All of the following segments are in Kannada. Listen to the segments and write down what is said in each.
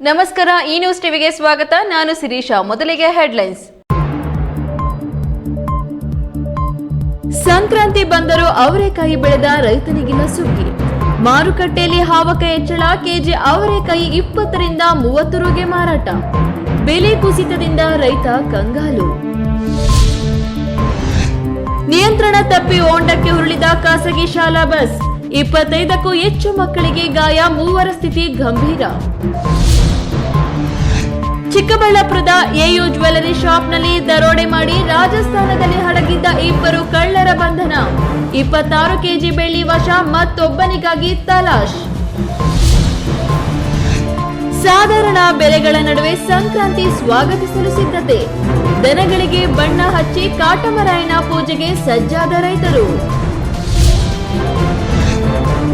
ನಮಸ್ಕಾರ, ಈ ನ್ಯೂಸ್ ಟಿವಿಗೆ ಸ್ವಾಗತ. ನಾನು ಶಿರೀಷಾ. ಮೊದಲಿಗೆ ಹೆಡ್ಲೈನ್ಸ್. ಸಂಕ್ರಾಂತಿ ಬಂದರೂ ಅವರೆಕಾಯಿ ಬೆಳೆದ ರೈತನಿಗಿನ ಸುಗ್ಗಿ. ಮಾರುಕಟ್ಟೆಯಲ್ಲಿ ಹಾವಕ ಹೆಚ್ಚಳ. ಕೆಜಿ ಅವರೆಕಾಯಿ 20 ರಿಂದ 30 ರುಗೆ ಮಾರಾಟ. ಬೆಲೆ ಕುಸಿತದಿಂದ ರೈತ ಕಂಗಾಲು. ನಿಯಂತ್ರಣ ತಪ್ಪಿ ಹೊಂಡಕ್ಕೆ ಉರುಳಿದ ಖಾಸಗಿ ಶಾಲಾ ಬಸ್. 25ಕ್ಕೂ ಹೆಚ್ಚು ಮಕ್ಕಳಿಗೆ ಗಾಯ, 3 ಸ್ಥಿತಿ ಗಂಭೀರ. ಚಿಕ್ಕಬಳ್ಳಾಪುರದ ಎಯು ಜ್ಯುವೆಲರಿ ಶಾಪ್ನಲ್ಲಿ ದರೋಡೆ ಮಾಡಿ ರಾಜಸ್ಥಾನದಲ್ಲಿ ಅಡಗಿದ್ದ 2 ಕಳ್ಳರ ಬಂಧನ. 26 ಕೆಜಿ ಬೆಳ್ಳಿ ವಶ, ಮತ್ತೊಬ್ಬನಿಗಾಗಿ ತಲಾಶ್. ಸಾಧಾರಣ ಬೆಲೆಗಳ ನಡುವೆ ಸಂಕ್ರಾಂತಿ ಸ್ವಾಗತಿಸಲು ಸಿದ್ಧತೆ. ದನಗಳಿಗೆ ಬಣ್ಣ ಹಚ್ಚಿ ಕಾಟಮರಾಯನ ಪೂಜೆಗೆ ಸಜ್ಜಾದ ರೈತರು.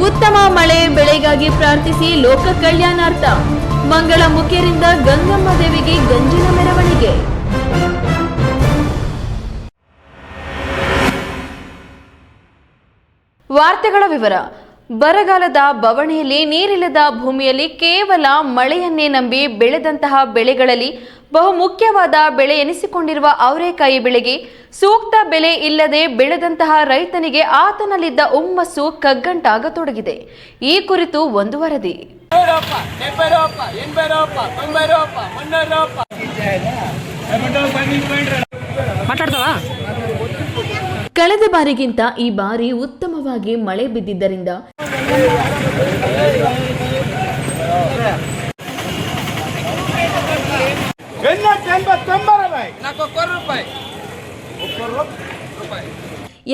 ಉತ್ತಮ ಮಳೆ ಬೆಳೆಗಾಗಿ ಪ್ರಾರ್ಥಿಸಿ ಲೋಕ ಕಲ್ಯಾಣಾರ್ಥ. ಮಂಗಳ ಮುಖ್ಯರಿಂದ ಗಂಗಮ್ಮ ದೇವಿಗೆ ಗಂಜಿನ ಮೆರವಣಿಗೆ. ವಾರ್ತೆಗಳ ವಿವರ. ಬರಗಾಲದ ಬವಣೆಯಲ್ಲಿ ನೀರಿಲ್ಲದ ಭೂಮಿಯಲ್ಲಿ ಕೇವಲ ಮಳೆಯನ್ನೇ ನಂಬಿ ಬೆಳೆದಂತಹ ಬೆಳೆಗಳಲ್ಲಿ ಬಹುಮುಖ್ಯವಾದ ಬೆಳೆ ಎನಿಸಿಕೊಂಡಿರುವ ಅವರೆಕಾಯಿ ಬೆಳೆಗೆ ಸೂಕ್ತ ಬೆಲೆ ಇಲ್ಲದೆ ಬೆಳೆದಂತಹ ರೈತನಿಗೆ ಆತನಲ್ಲಿದ್ದ ಹುಮ್ಮಸ್ಸು ಕಗ್ಗಂಟಾಗತೊಡಗಿದೆ. ಈ ಕುರಿತು ಒಂದು ವರದಿ. ಕಳೆದ ಬಾರಿಗಿಂತ ಈ ಬಾರಿ ಉತ್ತಮವಾಗಿ ಮಳೆ ಬಿದ್ದಿದ್ದರಿಂದ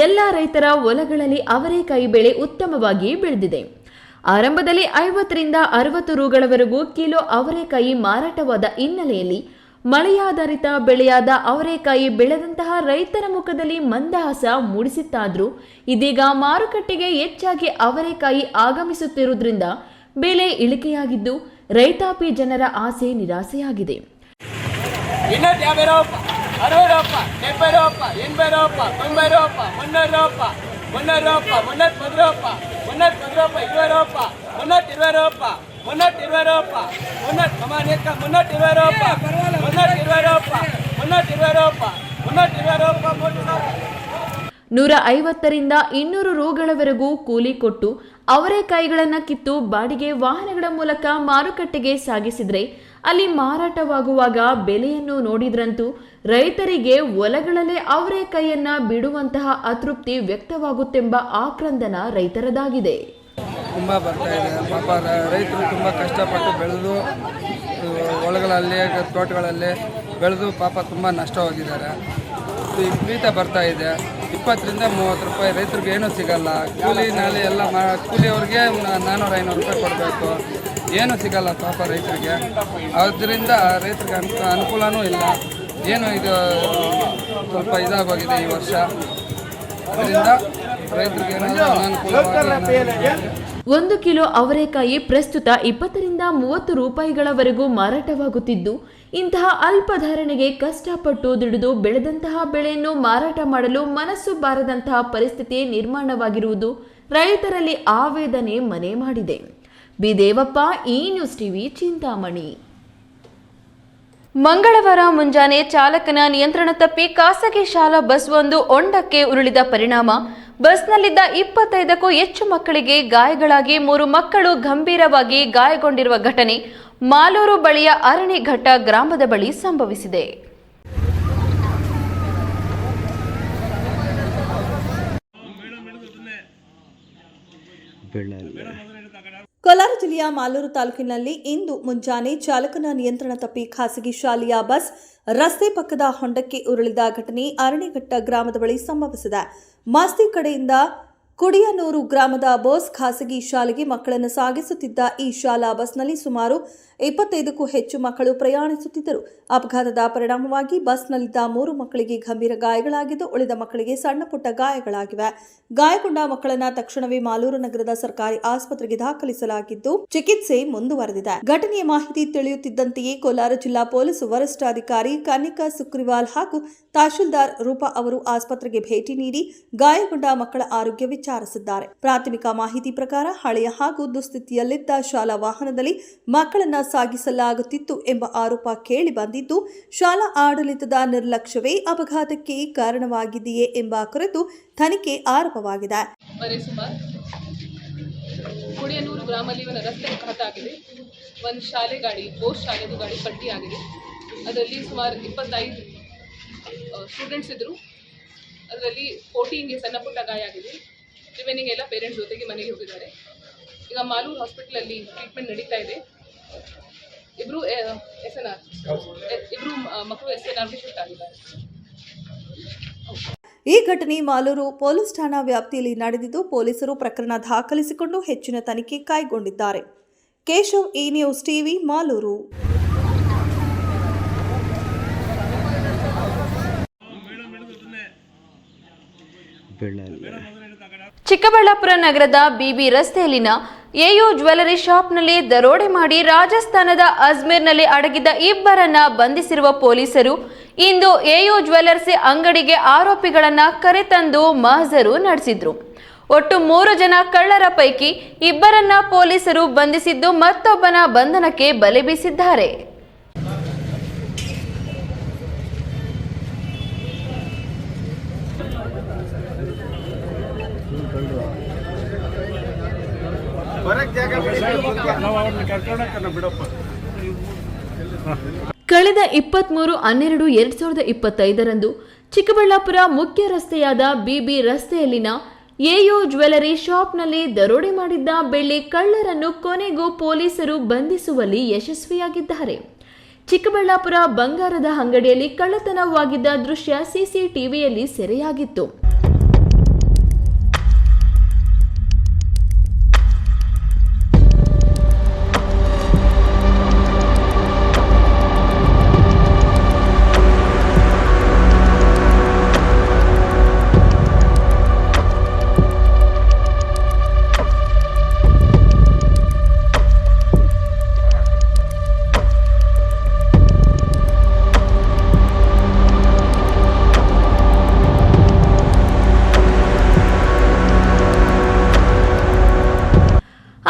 ಎಲ್ಲ ರೈತರ ಹೊಲಗಳಲ್ಲಿ ಅವರೆಕಾಯಿ ಬೆಳೆ ಉತ್ತಮವಾಗಿ ಬೆಳೆದಿದೆ. ಆರಂಭದಲ್ಲಿ 50 ರಿಂದ 60 ರುಗಳವರೆಗೂ ಕಿಲೋ ಅವರೆಕಾಯಿ ಮಾರಾಟವಾದ ಹಿನ್ನೆಲೆಯಲ್ಲಿ ಮಳೆಯಾಧಾರಿತ ಬೆಳೆಯಾದ ಅವರೆಕಾಯಿ ಬೆಳೆದಂತಹ ರೈತರ ಮುಖದಲ್ಲಿ ಮಂದಹಾಸ ಮೂಡಿಸಿತ್ತಾದ್ರೂ ಇದೀಗ ಮಾರುಕಟ್ಟೆಗೆ ಹೆಚ್ಚಾಗಿ ಅವರೆಕಾಯಿ ಆಗಮಿಸುತ್ತಿರುವುದರಿಂದ ಬೆಲೆ ಇಳಿಕೆಯಾಗಿದ್ದು ರೈತಾಪಿ ಜನರ ಆಸೆ ನಿರಾಸೆಯಾಗಿದೆ. $150 ರಿಂದ 200 ರುಗಳವರೆಗೂ ಕೂಲಿ ಕೊಟ್ಟು ಅವರೆಕಾಯಿಗಳನ್ನು ಕಿತ್ತು ಬಾಡಿಗೆ ವಾಹನಗಳ ಮೂಲಕ ಮಾರುಕಟ್ಟೆಗೆ ಸಾಗಿಸಿದ್ರೆ ಅಲ್ಲಿ ಮಾರಾಟವಾಗುವಾಗ ಬೆಲೆಯನ್ನು ನೋಡಿದ್ರಂತೂ ರೈತರಿಗೆ ಹೊಲಗಳಲ್ಲೇ ಅವರೆಕಾಯಿಯನ್ನ ಬಿಡುವಂತಹ ಅತೃಪ್ತಿ ವ್ಯಕ್ತವಾಗುತ್ತೆಂಬ ಆಕ್ರಂದನ ರೈತರದಾಗಿದೆ. ತುಂಬ ಬರ್ತಾ ಇದೆ. ಪಾಪ ರೈತರು ತುಂಬ ಕಷ್ಟಪಟ್ಟು ಬೆಳೆದು ಹೊಲಗಳಲ್ಲಿ ತೋಟಗಳಲ್ಲಿ ಬೆಳೆದು ಪಾಪ ತುಂಬ ನಷ್ಟವಾಗಿದ್ದಾರೆ. ವಿಪರೀತ ಬರ್ತಾ ಇದೆ. 20 ರಿಂದ 30 ರೂಪಾಯಿ ರೈತರಿಗೆ ಏನೂ ಸಿಗಲ್ಲ. ಕೂಲಿ ನಾಲಿ ಎಲ್ಲ ಕೂಲಿಯವ್ರಿಗೆ 400-500 ರೂಪಾಯಿ ಕೊಡಬೇಕು, ಏನೂ ಸಿಗಲ್ಲ ಪಾಪ ರೈತರಿಗೆ. ಆದ್ದರಿಂದ ರೈತರಿಗೆ ಅನುಕೂಲನೂ ಇಲ್ಲ. ಏನು ಇದು ಸ್ವಲ್ಪ ಇದಾಗೋಗಿದೆ ಈ ವರ್ಷ. ಅದರಿಂದ ರೈತರಿಗೆ ಏನಾದರೂ ಅನಾನುಕೂಲವಾಗಿ 1 ಕಿಲೋ ಅವರೆಕಾಯಿ ಪ್ರಸ್ತುತ 20 ರಿಂದ 30 ರೂಪಾಯಿಗಳವರೆಗೂ ಮಾರಾಟವಾಗುತ್ತಿದ್ದು, ಇಂತಹ ಅಲ್ಪ ಧಾರಣೆಗೆ ಕಷ್ಟಪಟ್ಟು ದುಡಿದು ಬೆಳೆದಂತಹ ಬೆಳೆಯನ್ನು ಮಾರಾಟ ಮಾಡಲು ಮನಸ್ಸು ಬಾರದಂತಹ ಪರಿಸ್ಥಿತಿ ನಿರ್ಮಾಣವಾಗಿರುವುದು ರೈತರಲ್ಲಿ ಆವೇದನೆ ಮನೆ ಮಾಡಿದೆ. ಬಿ ದೇವಪ್ಪ, ಈ ನ್ಯೂಸ್ ಟಿವಿ, ಚಿಂತಾಮಣಿ. ಮಂಗಳವಾರ ಮುಂಜಾನೆ ಚಾಲಕನ ನಿಯಂತ್ರಣ ತಪ್ಪಿ ಖಾಸಗಿ ಶಾಲಾ ಬಸ್ ಒಂದು ಹೊಂಡಕ್ಕೆ ಉರುಳಿದ ಪರಿಣಾಮ ಬಸ್ನಲ್ಲಿದ್ದ 25ಕ್ಕೂ ಹೆಚ್ಚು ಮಕ್ಕಳಿಗೆ ಗಾಯಗಳಾಗಿ 3 ಮಕ್ಕಳು ಗಂಭೀರವಾಗಿ ಗಾಯಗೊಂಡಿರುವ ಘಟನೆ ಮಾಲೂರು ಬಳಿಯ ಅರಣಿಘಟ್ಟ ಗ್ರಾಮದ ಬಳಿ ಸಂಭವಿಸಿದೆ. ಕೋಲಾರ ಜಿಲ್ಲೆಯ ಮಾಲೂರು ತಾಲೂಕಿನಲ್ಲಿ ಇಂದು ಮುಂಜಾನೆ ಚಾಲಕನ ನಿಯಂತ್ರಣ ತಪ್ಪಿ ಖಾಸಗಿ ಶಾಲೆಯ ಬಸ್ ರಸ್ತೆ ಪಕ್ಕದ ಹೊಂಡಕ್ಕೆ ಉರುಳಿದ ಘಟನೆ ಅರಣಿಘಟ್ಟ ಗ್ರಾಮದ ಬಳಿ ಸಂಭವಿಸಿದೆ. ಮಾಸ್ತಿ ಕಡೆಯಿಂದ ಕುಡಿಯನೂರು ಗ್ರಾಮದ ಬೋಸ್ ಖಾಸಗಿ ಶಾಲೆಗೆ ಮಕ್ಕಳನ್ನು ಸಾಗಿಸುತ್ತಿದ್ದ ಈ ಶಾಲಾ ಬಸ್ನಲ್ಲಿ ಸುಮಾರು 25ಕ್ಕೂ ಹೆಚ್ಚು ಮಕ್ಕಳು ಪ್ರಯಾಣಿಸುತ್ತಿದ್ದರು. ಅಪಘಾತದ ಪರಿಣಾಮವಾಗಿ ಬಸ್ನಲ್ಲಿದ್ದ 3 ಮಕ್ಕಳಿಗೆ ಗಂಭೀರ ಗಾಯಗಳಾಗಿದ್ದು, ಉಳಿದ ಮಕ್ಕಳಿಗೆ ಸಣ್ಣ ಪುಟ್ಟ ಗಾಯಗಳಾಗಿವೆ. ಗಾಯಗೊಂಡ ಮಕ್ಕಳನ್ನ ತಕ್ಷಣವೇ ಮಾಲೂರು ನಗರದ ಸರ್ಕಾರಿ ಆಸ್ಪತ್ರೆಗೆ ದಾಖಲಿಸಲಾಗಿದ್ದು ಚಿಕಿತ್ಸೆ ಮುಂದುವರೆದಿದೆ. ಘಟನೆಯ ಮಾಹಿತಿ ತಿಳಿಯುತ್ತಿದ್ದಂತೆಯೇ ಕೋಲಾರ ಜಿಲ್ಲಾ ಪೊಲೀಸ್ ವರಿಷ್ಠಾಧಿಕಾರಿ ಕನ್ನಿಕಾ ಸುಕ್ರಿವಾಲ್ ಹಾಗೂ ತಹಶೀಲ್ದಾರ್ ರೂಪಾ ಅವರು ಆಸ್ಪತ್ರೆಗೆ ಭೇಟಿ ನೀಡಿ ಗಾಯಗೊಂಡ ಮಕ್ಕಳ ಆರೋಗ್ಯ ವಿಚಾರಿಸಿದ್ದಾರೆ. ಪ್ರಾಥಮಿಕ ಮಾಹಿತಿ ಪ್ರಕಾರ ಹಳೆಯ ಹಾಗೂ ದುಸ್ಥಿತಿಯಲ್ಲಿದ್ದ ಶಾಲಾ ವಾಹನದಲ್ಲಿ ಮಕ್ಕಳನ್ನ ಸಾಗಿಸಲಾಗುತ್ತಿತ್ತು ಎಂಬ ಆರೋಪ ಕೇಳಿ ಬಂದಿದ್ದು, ಶಾಲಾ ಆಡಳಿತದ ನಿರ್ಲಕ್ಷ್ಯವೇ ಅಪಘಾತಕ್ಕೆ ಕಾರಣವಾಗಿದೆಯೇ ಎಂಬ ಕುರಿತು ತನಿಖೆ ಆರಂಭವಾಗಿದೆ. ಕುಡಿಯನೂರು ಗ್ರಾಮದಲ್ಲಿ ಒಂದು ರಸ್ತೆ ಅಪಘಾತ ಆಗಿದೆ. ಒಂದು ಶಾಲೆ ಗಾಡಿ, ಬೋಸ್ ಶಾಲೆದು ಗಾಡಿ ಪಲ್ಟಿ ಆಗಿದೆ. ಅದರಲ್ಲಿ ಸುಮಾರು 25 ಸ್ಟೂಡೆಂಟ್ಸ್ ಇದ್ದರು. ಅದರಲ್ಲಿ 14ಗೆ ಸಣ್ಣ ಪುಟ್ಟ ಗಾಯ ಆಗಿದೆ. ರಿಮೈನಿಂಗ್ ಎಲ್ಲ ಪೇರೆಂಟ್ಸ್ ಜೊತೆಗೆ ಮನೆಗೆ ಹೋಗಿದ್ದಾರೆ. ಈಗ ಮಾಲೂರು ಹಾಸ್ಪಿಟಲಲ್ಲಿ ಟ್ರೀಟ್ಮೆಂಟ್ ನಡೀತಾ ಇದೆ. ಇಬ್ಬರು ಮಕ್ಕಳು SNRಗೆ ಶಿಫ್ಟ್ ಆಗಿದ್ದಾರೆ. ಈ ಘಟನೆ ಮಾಲೂರು ಪೊಲೀಸ್ ಠಾಣಾ ವ್ಯಾಪ್ತಿಯಲ್ಲಿ ನಡೆದಿದ್ದು, ಪೊಲೀಸರು ಪ್ರಕರಣ ದಾಖಲಿಸಿಕೊಂಡು ಹೆಚ್ಚಿನ ತನಿಖೆ ಕೈಗೊಂಡಿದ್ದಾರೆ. ಕೇಶವ್, ಈ ನ್ಯೂಸ್ ಟಿವಿ, ಮಾಲೂರು. ಚಿಕ್ಕಬಳ್ಳಾಪುರ ನಗರದ ಬಿಬಿ ರಸ್ತೆಯಲ್ಲಿನ ಎಯು ಜ್ಯುವೆಲರಿ ಶಾಪ್ನಲ್ಲಿ ದರೋಡೆ ಮಾಡಿ ರಾಜಸ್ಥಾನದ ಅಜ್ಮೇರ್ನಲ್ಲಿ ಅಡಗಿದ್ದ ಇಬ್ಬರನ್ನ ಬಂಧಿಸಿರುವ ಪೊಲೀಸರು ಇಂದು ಎಯು ಜ್ಯುವೆಲರ್ಸ್ ಅಂಗಡಿಗೆ ಆರೋಪಿಗಳನ್ನ ಕರೆತಂದು ಮಹಜರು ನಡೆಸಿದ್ರು. ಒಟ್ಟು 3 ಜನ ಕಳ್ಳರ ಪೈಕಿ ಇಬ್ಬರನ್ನ ಪೊಲೀಸರು ಬಂಧಿಸಿದ್ದು, ಮತ್ತೊಬ್ಬನ ಬಂಧನಕ್ಕೆ ಬಲೆ ಬೀಸಿದ್ದಾರೆ. ಕಳೆದ 23/12/2025 ಚಿಕ್ಕಬಳ್ಳಾಪುರ ಮುಖ್ಯ ರಸ್ತೆಯಾದ ಬಿಬಿ ರಸ್ತೆಯಲ್ಲಿನ ಎಯು ಜ್ಯುವೆಲರಿ ಶಾಪ್ನಲ್ಲಿ ದರೋಡೆ ಮಾಡಿದ್ದ ಬೆಳ್ಳಿ ಕಳ್ಳರನ್ನು ಕೊನೆಗೂ ಪೊಲೀಸರು ಬಂಧಿಸುವಲ್ಲಿ ಯಶಸ್ವಿಯಾಗಿದ್ದಾರೆ. ಚಿಕ್ಕಬಳ್ಳಾಪುರ ಬಂಗಾರದ ಅಂಗಡಿಯಲ್ಲಿ ಕಳ್ಳತನವಾಗಿದ್ದ ದೃಶ್ಯ ಸಿಸಿಟಿವಿಯಲ್ಲಿ ಸೆರೆಯಾಗಿತ್ತು.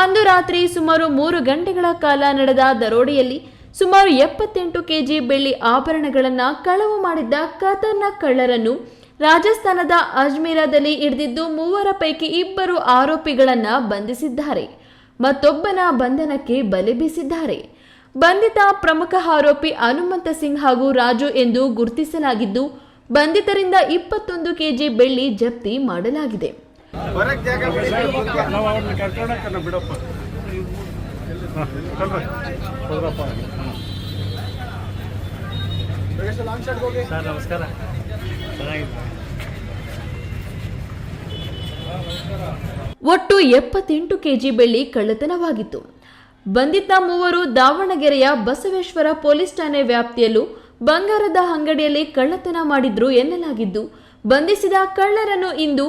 ಅಂದು ರಾತ್ರಿ ಸುಮಾರು 3 ಗಂಟೆಗಳ ಕಾಲ ನಡೆದ ದರೋಡೆಯಲ್ಲಿ ಸುಮಾರು 78 ಕೆಜಿ ಬೆಳ್ಳಿ ಆಭರಣಗಳನ್ನು ಕಳವು ಮಾಡಿದ್ದ ಖತರ್ನಾಕ್ ಕಳ್ಳರನ್ನು ರಾಜಸ್ಥಾನದ ಅಜ್ಮೀರದಲ್ಲಿ ಹಿಡಿದಿದ್ದು 3 ಪೈಕಿ 2 ಆರೋಪಿಗಳನ್ನು ಬಂಧಿಸಿದ್ದಾರೆ. ಮತ್ತೊಬ್ಬನ ಬಂಧನಕ್ಕೆ ಬಲೆ ಬೀಸಿದ್ದಾರೆ. ಬಂಧಿತ ಪ್ರಮುಖ ಆರೋಪಿ ಹನುಮಂತ ಸಿಂಗ್ ಹಾಗೂ ರಾಜು ಎಂದು ಗುರುತಿಸಲಾಗಿದ್ದು, ಬಂಧಿತರಿಂದ 21 ಕೆಜಿ ಬೆಳ್ಳಿ ಜಪ್ತಿ ಮಾಡಲಾಗಿದೆ. ಒಟ್ಟು 78 ಕೆಜಿ ಬೆಳ್ಳಿ ಕಳ್ಳತನವಾಗಿತ್ತು. ಬಂಧಿತ 3 ದಾವಣಗೆರೆಯ ಬಸವೇಶ್ವರ ಪೊಲೀಸ್ ಠಾಣೆ ವ್ಯಾಪ್ತಿಯಲ್ಲೂ ಬಂಗಾರದ ಅಂಗಡಿಯಲ್ಲಿ ಕಳ್ಳತನ ಮಾಡಿದ್ರು ಎನ್ನಲಾಗಿದ್ದು, ಬಂಧಿಸಿದ ಕಳ್ಳರನ್ನು ಇಂದು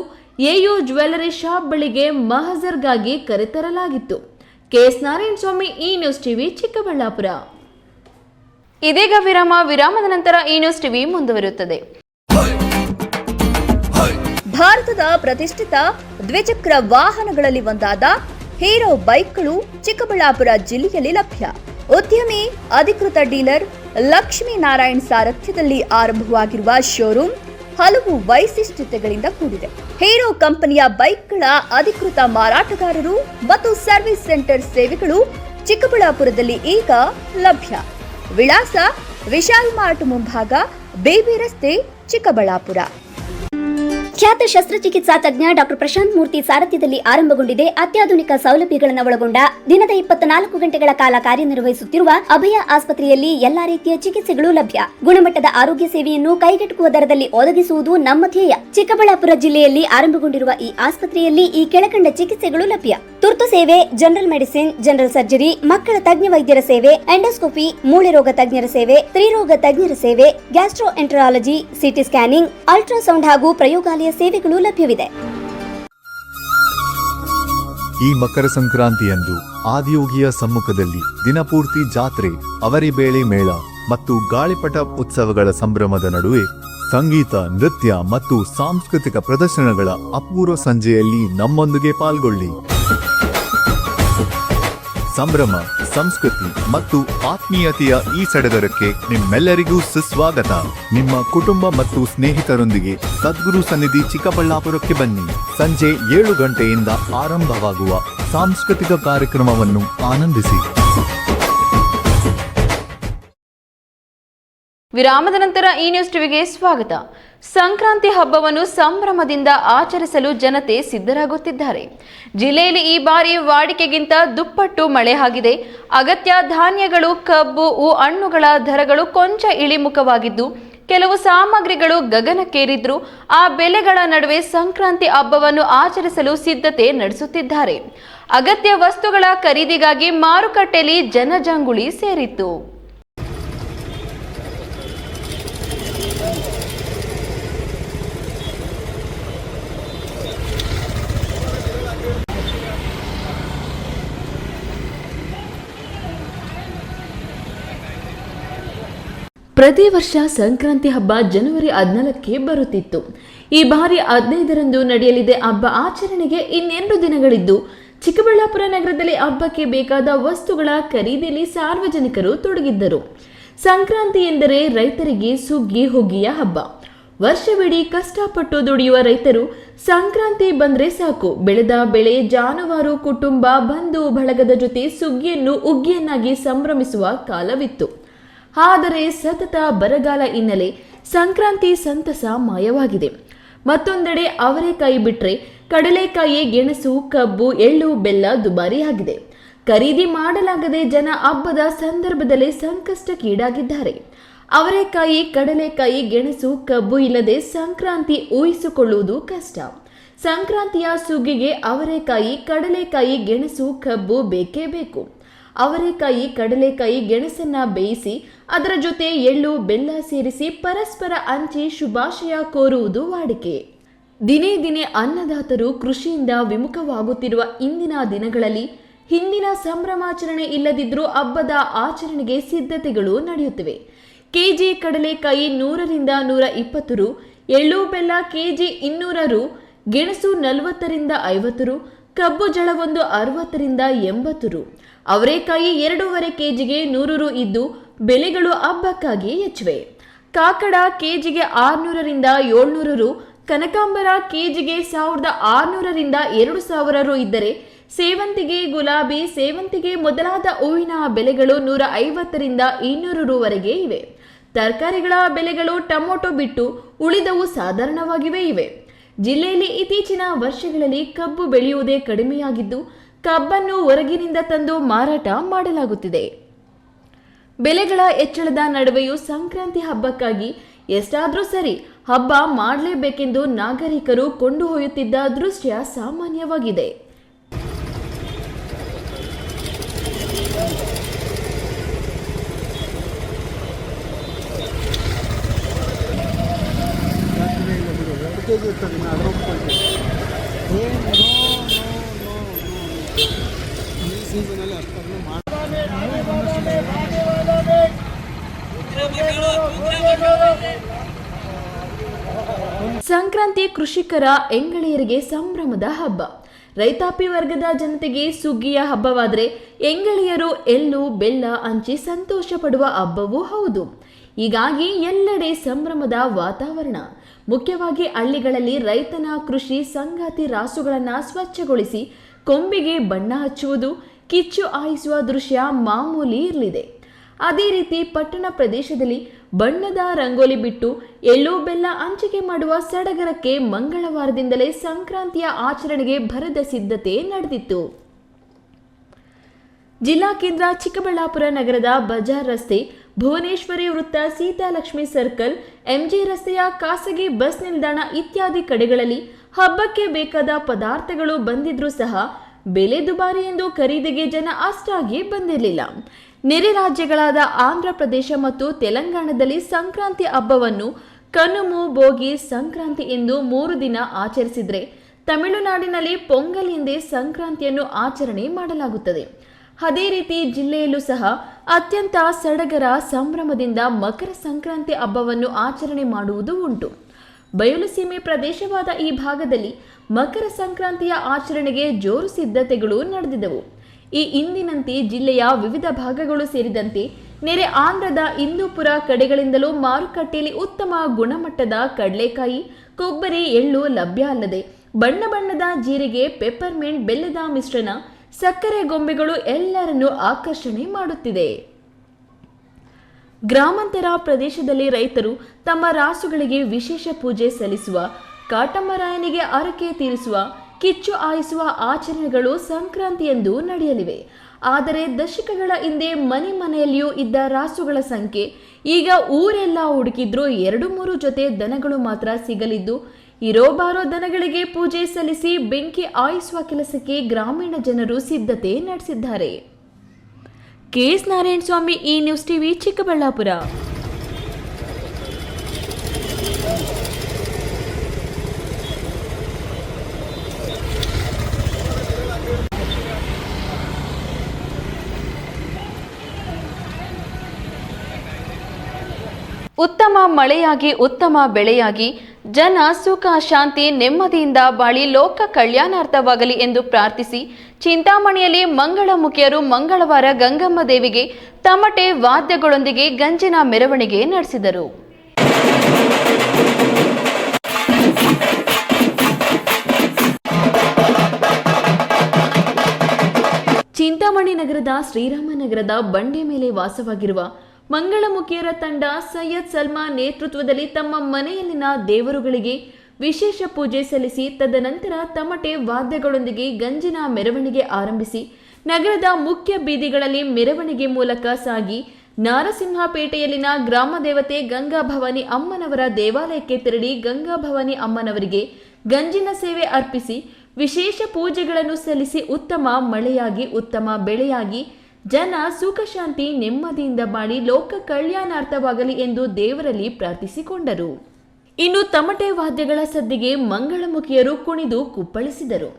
ಎಯು ಜ್ಯುವೆಲರಿ ಶಾಪ್ ಬಳಿಗೆ ಮಹಜರ್ಗಾಗಿ ಕರೆತರಲಾಗಿತ್ತು. ಕೆಎಸ್ ನಾರಾಯಣ ಸ್ವಾಮಿ, ಈ ನ್ಯೂಸ್ ಟಿವಿ, ಚಿಕ್ಕಬಳ್ಳಾಪುರ. ಇದೀಗ ವಿರಾಮದ ನಂತರ ಈ ನ್ಯೂಸ್ ಟಿವಿ ಮುಂದುವರಿಯುತ್ತದೆ. ಭಾರತದ ಪ್ರತಿಷ್ಠಿತ ದ್ವಿಚಕ್ರ ವಾಹನಗಳಲ್ಲಿ ಒಂದಾದ ಹೀರೋ ಬೈಕ್ಗಳು ಚಿಕ್ಕಬಳ್ಳಾಪುರ ಜಿಲ್ಲೆಯಲ್ಲಿ ಲಭ್ಯ. ಉದ್ಯಮಿ ಅಧಿಕೃತ ಡೀಲರ್ ಲಕ್ಷ್ಮೀನಾರಾಯಣ್ ಸಾರಥ್ಯದಲ್ಲಿ ಆರಂಭವಾಗಿರುವ ಶೋರೂಮ್ ಹಲವು ವೈಶಿಷ್ಟ್ಯತೆಗಳಿಂದ ಕೂಡಿದೆ. ಹೀರೋ ಕಂಪನಿಯ ಬೈಕ್ಗಳ ಅಧಿಕೃತ ಮಾರಾಟಗಾರರು ಮತ್ತು ಸರ್ವಿಸ್ ಸೆಂಟರ್ ಸೇವೆಗಳು ಚಿಕ್ಕಬಳ್ಳಾಪುರದಲ್ಲಿ ಈಗ ಲಭ್ಯ. ವಿಳಾಸ: ವಿಶಾಲ್ ಮಾರ್ಟ್ ಮುಂಭಾಗ, ಬೇಬಿ ರಸ್ತೆ, ಚಿಕ್ಕಬಳ್ಳಾಪುರ. ಖ್ಯಾತ ಶಸ್ತ್ರಚಿಕಿತ್ಸಾ ತಜ್ಞ ಡಾಕ್ಟರ್ ಪ್ರಶಾಂತ್ ಮೂರ್ತಿ ಸಾರಥ್ಯದಲ್ಲಿ ಆರಂಭಗೊಂಡಿದೆ. ಅತ್ಯಾಧುನಿಕ ಸೌಲಭ್ಯಗಳನ್ನು ಒಳಗೊಂಡ ದಿನದ 24 ಗಂಟೆಗಳ ಕಾಲ ಕಾರ್ಯನಿರ್ವಹಿಸುತ್ತಿರುವ ಅಭಯ ಆಸ್ಪತ್ರೆಯಲ್ಲಿ ಎಲ್ಲಾ ರೀತಿಯ ಚಿಕಿತ್ಸೆಗಳು ಲಭ್ಯ. ಗುಣಮಟ್ಟದ ಆರೋಗ್ಯ ಸೇವೆಯನ್ನು ಕೈಗೆಟುಕುವ ದರದಲ್ಲಿ ಒದಗಿಸುವುದು ನಮ್ಮ ಧ್ಯೇಯ. ಚಿಕ್ಕಬಳ್ಳಾಪುರ ಜಿಲ್ಲೆಯಲ್ಲಿ ಆರಂಭಗೊಂಡಿರುವ ಈ ಆಸ್ಪತ್ರೆಯಲ್ಲಿ ಈ ಕೆಳಕಂಡ ಚಿಕಿತ್ಸೆಗಳು ಲಭ್ಯ: ತುರ್ತು ಸೇವೆ, ಜನರಲ್ ಮೆಡಿಸಿನ್, ಜನರಲ್ ಸರ್ಜರಿ, ಮಕ್ಕಳ ತಜ್ಞ ವೈದ್ಯರ ಸೇವೆ, ಎಂಡೋಸ್ಕೋಪಿ, ಮೂಳೆ ರೋಗ ತಜ್ಞರ ಸೇವೆ, ಸ್ತ್ರೀರೋಗ ತಜ್ಞರ ಸೇವೆ, gastro enterology, CT scanning, ultrasound ಹಾಗೂ ಪ್ರಯೋಗಾಲಯ ಸೇವೆಗಳು ಲಭ್ಯವಿದೆ. ಈ ಮಕರ ಸಂಕ್ರಾಂತಿಯಂದು ಆದಿಯೋಗಿಯ ಸಮ್ಮುಖದಲ್ಲಿ ದಿನಪೂರ್ತಿ ಜಾತ್ರೆ, ಅವರಿಬೇಳೆ ಮೇಳ ಮತ್ತು ಗಾಳಿಪಟ ಉತ್ಸವಗಳ ಸಂಭ್ರಮದ ನಡುವೆ ಸಂಗೀತ, ನೃತ್ಯ ಮತ್ತು ಸಾಂಸ್ಕೃತಿಕ ಪ್ರದರ್ಶನಗಳ ಅಪೂರ್ವ ಸಂಜೆಯಲ್ಲಿ ನಮ್ಮೊಂದಿಗೆ ಪಾಲ್ಗೊಳ್ಳಿ. ಸಂಭ್ರಮ, ಸಂಸ್ಕೃತಿ ಮತ್ತು ಆತ್ಮೀಯತೆಯ ಈ ಸಡಗರಕ್ಕೆ ನಿಮ್ಮೆಲ್ಲರಿಗೂ ಸುಸ್ವಾಗತ. ನಿಮ್ಮ ಕುಟುಂಬ ಮತ್ತು ಸ್ನೇಹಿತರೊಂದಿಗೆ ಸದ್ಗುರು ಸನ್ನಿಧಿ ಚಿಕ್ಕಬಳ್ಳಾಪುರಕ್ಕೆ ಬನ್ನಿ. ಸಂಜೆ 7 ಗಂಟೆಯಿಂದ ಆರಂಭವಾಗುವ ಸಾಂಸ್ಕೃತಿಕ ಕಾರ್ಯಕ್ರಮವನ್ನು ಆನಂದಿಸಿ. ವಿರಾಮದ ನಂತರ ಈ ನ್ಯೂಸ್ ಟಿವಿಗೆ ಸ್ವಾಗತ. ಸಂಕ್ರಾಂತಿ ಹಬ್ಬವನ್ನು ಸಂಭ್ರಮದಿಂದ ಆಚರಿಸಲು ಜನತೆ ಸಿದ್ಧರಾಗುತ್ತಿದ್ದಾರೆ. ಜಿಲ್ಲೆಯಲ್ಲಿ ಈ ಬಾರಿ ವಾಡಿಕೆಗಿಂತ ದುಪ್ಪಟ್ಟು ಮಳೆ ಆಗಿದೆ. ಅಗತ್ಯ ಧಾನ್ಯಗಳು, ಕಬ್ಬು, ಹಣ್ಣುಗಳ ದರಗಳು ಕೊಂಚ ಇಳಿಮುಖವಾಗಿದ್ದು ಕೆಲವು ಸಾಮಗ್ರಿಗಳು ಗಗನಕ್ಕೇರಿದ್ರು. ಆ ಬೆಲೆಗಳ ನಡುವೆ ಸಂಕ್ರಾಂತಿ ಹಬ್ಬವನ್ನು ಆಚರಿಸಲು ಸಿದ್ಧತೆ ನಡೆಸುತ್ತಿದ್ದಾರೆ. ಅಗತ್ಯ ವಸ್ತುಗಳ ಖರೀದಿಗಾಗಿ ಮಾರುಕಟ್ಟೆಯಲ್ಲಿ ಜನಜಂಗುಳಿ ಸೇರಿತ್ತು. ಪ್ರತಿ ವರ್ಷ ಸಂಕ್ರಾಂತಿ ಹಬ್ಬ ಜನವರಿ 14ಕ್ಕೆ ಬರುತ್ತಿತ್ತು. ಈ ಬಾರಿ 15ರಂದು ನಡೆಯಲಿದೆ. ಹಬ್ಬ ಆಚರಣೆಗೆ ಇನ್ನೆರಡು ದಿನಗಳಿದ್ದು ಚಿಕ್ಕಬಳ್ಳಾಪುರ ನಗರದಲ್ಲಿ ಹಬ್ಬಕ್ಕೆ ಬೇಕಾದ ವಸ್ತುಗಳ ಖರೀದಿಯಲ್ಲಿ ಸಾರ್ವಜನಿಕರು ತೊಡಗಿದ್ದರು. ಸಂಕ್ರಾಂತಿ ಎಂದರೆ ರೈತರಿಗೆ ಸುಗ್ಗಿ ಹುಗ್ಗಿಯ ಹಬ್ಬ. ವರ್ಷವಿಡೀ ಕಷ್ಟಪಟ್ಟು ದುಡಿಯುವ ರೈತರು ಸಂಕ್ರಾಂತಿ ಬಂದ್ರೆ ಸಾಕು ಬೆಳೆದ ಬೆಳೆ, ಜಾನುವಾರು, ಕುಟುಂಬ, ಬಂಧು ಬಳಗದ ಜೊತೆ ಸುಗ್ಗಿಯನ್ನು ಉಗ್ಗಿಯನ್ನಾಗಿ ಸಂಭ್ರಮಿಸುವ ಕಾಲವಿತ್ತು. ಆದರೆ ಸತತ ಬರಗಾಲ ಹಿನ್ನೆಲೆ ಸಂಕ್ರಾಂತಿ ಸಂತಸ ಮಾಯವಾಗಿದೆ. ಮತ್ತೊಂದೆಡೆ ಅವರೆಕಾಯಿ ಬಿಟ್ರೆ ಕಡಲೆಕಾಯಿ, ಗೆಣಸು, ಕಬ್ಬು, ಎಳ್ಳು, ಬೆಲ್ಲ ದುಬಾರಿಯಾಗಿದೆ. ಖರೀದಿ ಮಾಡಲಾಗದೆ ಜನ ಹಬ್ಬದ ಸಂದರ್ಭದಲ್ಲಿ ಸಂಕಷ್ಟಕ್ಕೀಡಾಗಿದ್ದಾರೆ. ಅವರೆಕಾಯಿ, ಕಡಲೆಕಾಯಿ, ಗೆಣಸು, ಕಬ್ಬು ಇಲ್ಲದೆ ಸಂಕ್ರಾಂತಿ ಊಹಿಸಿಕೊಳ್ಳುವುದು ಕಷ್ಟ. ಸಂಕ್ರಾಂತಿಯ ಸುಗ್ಗಿಗೆ ಅವರೆಕಾಯಿ, ಕಡಲೆಕಾಯಿ, ಗೆಣಸು, ಕಬ್ಬು ಬೇಕೇ ಬೇಕು. ಅವರೆಕಾಯಿ, ಕಡಲೆಕಾಯಿ, ಗೆಣಸನ್ನ ಬೇಯಿಸಿ ಅದರ ಜೊತೆ ಎಳ್ಳು, ಬೆಲ್ಲ ಸೇರಿಸಿ ಪರಸ್ಪರ ಹಂಚಿ ಶುಭಾಶಯ ಕೋರುವುದು ವಾಡಿಕೆ. ದಿನೇ ದಿನೇ ಅನ್ನದಾತರು ಕೃಷಿಯಿಂದ ವಿಮುಖವಾಗುತ್ತಿರುವ ಇಂದಿನ ದಿನಗಳಲ್ಲಿ ಹಿಂದಿನ ಸಂಭ್ರಮಾಚರಣೆ ಇಲ್ಲದಿದ್ರೂ ಹಬ್ಬದ ಆಚರಣೆಗೆ ಸಿದ್ಧತೆಗಳು ನಡೆಯುತ್ತಿವೆ. ಕೆಜಿ ಕಡಲೆಕಾಯಿ 100ರಿಂದ 120 ರು, ಎಳ್ಳು ಬೆಲ್ಲ ಕೆಜಿ 200 ರು, ಗೆಣಸು 40ರಿಂದ 50 ರು, ಕಬ್ಬು ಜಳವೊಂದು 60ರಿಂದ 80 ರು. ಅವರೆಕಾಯಿ 2.5 ಕೆಜಿಗೆ 100 ರು ಇದ್ದು ಬೆಲೆಗಳು ಹಬ್ಬಕ್ಕಾಗಿ ಹೆಚ್ಚಿವೆ. ಕಾಕಡ ಕೆಜಿಗೆ 600ರಿಂದ 700 ರು, ಕನಕಾಂಬರ ಕೆಜಿಗೆ 1600ರಿಂದ 2000 ರು ಇದ್ದರೆ ಸೇವಂತಿಗೆ, ಗುಲಾಬಿ, ಸೇವಂತಿಗೆ ಮೊದಲಾದ ಹೂವಿನ ಬೆಲೆಗಳು 150ರಿಂದ 200 ರುವರೆಗೆ ಇವೆ. ತರಕಾರಿಗಳ ಬೆಲೆಗಳು ಟೊಮೊಟೊ ಬಿಟ್ಟು ಉಳಿದವು ಸಾಧಾರಣವಾಗಿವೇ ಇವೆ. ಜಿಲ್ಲೆಯಲ್ಲಿ ಇತ್ತೀಚಿನ ವರ್ಷಗಳಲ್ಲಿ ಕಬ್ಬು ಬೆಳೆಯುವುದೇ ಕಡಿಮೆಯಾಗಿದ್ದು ಕಬ್ಬನ್ನು ಹೊರಗಿನಿಂದ ತಂದು ಮಾರಾಟ ಮಾಡಲಾಗುತ್ತಿದೆ. ಬೆಲೆಗಳ ಹೆಚ್ಚಳದ ನಡುವೆಯೂ ಸಂಕ್ರಾಂತಿ ಹಬ್ಬಕ್ಕಾಗಿ ಎಷ್ಟಾದರೂ ಸರಿ ಹಬ್ಬ ಮಾಡಲೇಬೇಕೆಂದು ನಾಗರಿಕರು ಕೊಂಡುಹೊಯ್ಯುತ್ತಿದ್ದ ದೃಶ್ಯ ಸಾಮಾನ್ಯವಾಗಿದೆ. ಸಂಕ್ರಾಂತಿ ಕೃಷಿಕರ ಎಂಗಳಿಯರಿಗೆ ಸಂಭ್ರಮದ ಹಬ್ಬ. ರೈತಾಪಿ ವರ್ಗದ ಜನತೆಗೆ ಸುಗ್ಗಿಯ ಹಬ್ಬವಾದರೆ ಎಂಗಳಿಯರು ಎಳ್ಳು ಬೆಲ್ಲ ಹಂಚಿ ಸಂತೋಷ ಪಡುವ ಹಬ್ಬವೂ ಹೌದು. ಹೀಗಾಗಿ ಎಲ್ಲೆಡೆ ಸಂಭ್ರಮದ ವಾತಾವರಣ. ಮುಖ್ಯವಾಗಿ ಹಳ್ಳಿಗಳಲ್ಲಿ ರೈತನ ಕೃಷಿ ಸಂಗಾತಿ ರಾಸುಗಳನ್ನು ಸ್ವಚ್ಛಗೊಳಿಸಿ ಕೊಂಬಿಗೆ ಬಣ್ಣ ಹಚ್ಚುವುದು, ಕಿಚ್ಚು ಹಾಯಿಸುವ ದೃಶ್ಯ ಮಾಮೂಲಿ ಇರಲಿದೆ. ಅದೇ ರೀತಿ ಪಟ್ಟಣ ಪ್ರದೇಶದಲ್ಲಿ ಬಣ್ಣದ ರಂಗೋಲಿ ಬಿಟ್ಟು ಎಳ್ಳು ಬೆಲ್ಲ ಹಂಚಿಕೆ ಮಾಡುವ ಸಡಗರಕ್ಕೆ ಮಂಗಳವಾರದಿಂದಲೇ ಸಂಕ್ರಾಂತಿಯ ಆಚರಣೆಗೆ ಭರದ ಸಿದ್ಧತೆ ನಡೆದಿತ್ತು. ಜಿಲ್ಲಾ ಕೇಂದ್ರ ಚಿಕ್ಕಬಳ್ಳಾಪುರ ನಗರದ ಬಜಾರ್ ರಸ್ತೆ, ಭುವನೇಶ್ವರಿ ವೃತ್ತ, ಸೀತಾಲಕ್ಷ್ಮಿ ಸರ್ಕಲ್, ಎಂಜಿ ರಸ್ತೆಯ ಖಾಸಗಿ ಬಸ್ ನಿಲ್ದಾಣ ಇತ್ಯಾದಿ ಕಡೆಗಳಲ್ಲಿ ಹಬ್ಬಕ್ಕೆ ಬೇಕಾದ ಪದಾರ್ಥಗಳು ಬಂದಿದ್ರೂ ಸಹ ಬೆಲೆ ದುಬಾರಿ ಎಂದು ಖರೀದಿಗೆ ಜನ ಅಷ್ಟಾಗಿ ಬಂದಿರಲಿಲ್ಲ. ನೆರೆ ರಾಜ್ಯಗಳಾದ ಆಂಧ್ರ ಪ್ರದೇಶ ಮತ್ತು ತೆಲಂಗಾಣದಲ್ಲಿ ಸಂಕ್ರಾಂತಿ ಹಬ್ಬವನ್ನು ಕನುಮು, ಬೋಗಿ, ಸಂಕ್ರಾಂತಿ ಎಂದು 3 ದಿನ ಆಚರಿಸಿದರೆ ತಮಿಳುನಾಡಿನಲ್ಲಿ ಪೊಂಗಲ್ ಎಂದೇ ಸಂಕ್ರಾಂತಿಯನ್ನು ಆಚರಣೆ ಮಾಡಲಾಗುತ್ತದೆ. ಅದೇ ರೀತಿ ಜಿಲ್ಲೆಯಲ್ಲೂ ಸಹ ಅತ್ಯಂತ ಸಡಗರ ಸಂಭ್ರಮದಿಂದ ಮಕರ ಸಂಕ್ರಾಂತಿ ಹಬ್ಬವನ್ನು ಆಚರಣೆ ಮಾಡುವುದು ಉಂಟು. ಬಯಲುಸೀಮೆ ಪ್ರದೇಶವಾದ ಈ ಭಾಗದಲ್ಲಿ ಮಕರ ಸಂಕ್ರಾಂತಿಯ ಆಚರಣೆಗೆ ಜೋರು ಸಿದ್ಧತೆಗಳು ನಡೆದಿದ್ದವು. ಈ ಹಿಂದಿನಂತೆ ಜಿಲ್ಲೆಯ ವಿವಿಧ ಭಾಗಗಳು ಸೇರಿದಂತೆ ನೆರೆ ಆಂಧ್ರದ ಇಂದೂಪುರ ಕಡೆಗಳಿಂದಲೂ ಮಾರುಕಟ್ಟೆಯಲ್ಲಿ ಉತ್ತಮ ಗುಣಮಟ್ಟದ ಕಡಲೆಕಾಯಿ, ಕೊಬ್ಬರಿ, ಎಳ್ಳು ಲಭ್ಯ ಅಲ್ಲದೆ ಬಣ್ಣ ಬಣ್ಣದ ಜೀರಿಗೆ, ಪೆಪ್ಪರ್ಮೆಂಟ್, ಬೆಲ್ಲದ ಮಿಶ್ರಣ, ಸಕ್ಕರೆ ಗೊಂಬೆಗಳು ಎಲ್ಲರನ್ನೂ ಆಕರ್ಷಣೆ ಮಾಡುತ್ತಿದೆ. ಗ್ರಾಮಾಂತರ ಪ್ರದೇಶದಲ್ಲಿ ರೈತರು ತಮ್ಮ ರಾಸುಗಳಿಗೆ ವಿಶೇಷ ಪೂಜೆ ಸಲ್ಲಿಸುವ, ಕಾಟಮರಾಯನಿಗೆ ಹರಕೆ ತೀರಿಸುವ, ಕಿಚ್ಚು ಹಾಯಿಸುವ ಆಚರಣೆಗಳು ಸಂಕ್ರಾಂತಿಯಂದು ನಡೆಯಲಿವೆ. ಆದರೆ ದಶಕಗಳ ಹಿಂದೆ ಮನೆ ಮನೆಯಲ್ಲಿಯೂ ಇದ್ದ ರಾಸುಗಳ ಸಂಖ್ಯೆ ಈಗ ಊರೆಲ್ಲ ಹುಡುಕಿದ್ರೂ 2-3 ಜೊತೆ ದನಗಳು ಮಾತ್ರ ಸಿಗಲಿದ್ದು, ಇರೋಬಾರೋ ದನಗಳಿಗೆ ಪೂಜೆ ಸಲ್ಲಿಸಿ ಬೆಂಕಿ ಹಾಯಿಸುವ ಕೆಲಸಕ್ಕೆ ಗ್ರಾಮೀಣ ಜನರು ಸಿದ್ಧತೆ ನಡೆಸಿದ್ದಾರೆ. ಕೆಎಸ್ ನಾರಾಯಣ ಸ್ವಾಮಿ, ಈ ನ್ಯೂಸ್ ಟಿವಿ, ಚಿಕ್ಕಬಳ್ಳಾಪುರ. ಉತ್ತಮ ಮಳೆಯಾಗಿ ಉತ್ತಮ ಬೆಳೆಯಾಗಿ ಜನ ಸುಖ ಶಾಂತಿ ನೆಮ್ಮದಿಯಿಂದ ಬಾಳಿ ಲೋಕ ಕಲ್ಯಾಣಾರ್ಥವಾಗಲಿ ಎಂದು ಪ್ರಾರ್ಥಿಸಿ ಚಿಂತಾಮಣಿಯಲ್ಲಿ ಮಂಗಳಮುಖಿಯರು ಮಂಗಳವಾರ ಗಂಗಮ್ಮ ದೇವಿಗೆ ತಮಟೆ ವಾದ್ಯಗಳೊಂದಿಗೆ ಗಂಜಿನ ಮೆರವಣಿಗೆ ನಡೆಸಿದರು. ಚಿಂತಾಮಣಿ ನಗರದ ಶ್ರೀರಾಮನಗರದ ಬಂಡೆ ಮೇಲೆ ವಾಸವಾಗಿರುವ ಮಂಗಳಮುಖಿಯರ ತಂಡ ಸೈಯದ್ ಸಲ್ಮಾನ್ ನೇತೃತ್ವದಲ್ಲಿ ತಮ್ಮ ಮನೆಯಲ್ಲಿನ ದೇವರುಗಳಿಗೆ ವಿಶೇಷ ಪೂಜೆ ಸಲ್ಲಿಸಿ ತದನಂತರ ತಮಟೆ ವಾದ್ಯಗಳೊಂದಿಗೆ ಗಂಜಿನ ಮೆರವಣಿಗೆ ಆರಂಭಿಸಿ ನಗರದ ಮುಖ್ಯ ಬೀದಿಗಳಲ್ಲಿ ಮೆರವಣಿಗೆ ಮೂಲಕ ಸಾಗಿ ನಾರಸಿಂಹಪೇಟೆಯಲ್ಲಿನ ಗ್ರಾಮ ದೇವತೆ ಗಂಗಾ ಭವಾನಿ ಅಮ್ಮನವರ ದೇವಾಲಯಕ್ಕೆ ತೆರಳಿ ಗಂಗಾ ಭವಾನಿ ಅಮ್ಮನವರಿಗೆ ಗಂಜಿನ ಸೇವೆ ಅರ್ಪಿಸಿ ವಿಶೇಷ ಪೂಜೆಗಳನ್ನು ಸಲ್ಲಿಸಿ ಉತ್ತಮ ಮಳೆಯಾಗಿ ಉತ್ತಮ ಬೆಳೆಯಾಗಿ ಜನ ಸುಖ ಶಾಂತಿ ನೆಮ್ಮದಿಯಿಂದ ಬಾಳಿ ಲೋಕ ಕಲ್ಯಾಣಾರ್ಥವಾಗಲಿ ಎಂದು ದೇವರಲ್ಲಿ ಪ್ರಾರ್ಥಿಸಿಕೊಂಡರು. ಇನ್ನು ತಮಟೆ ವಾದ್ಯಗಳ ಸದ್ದಿಗೆ ಮಂಗಳಮುಖಿಯರು ಕುಣಿದು ಕುಪ್ಪಳಿಸಿದರು.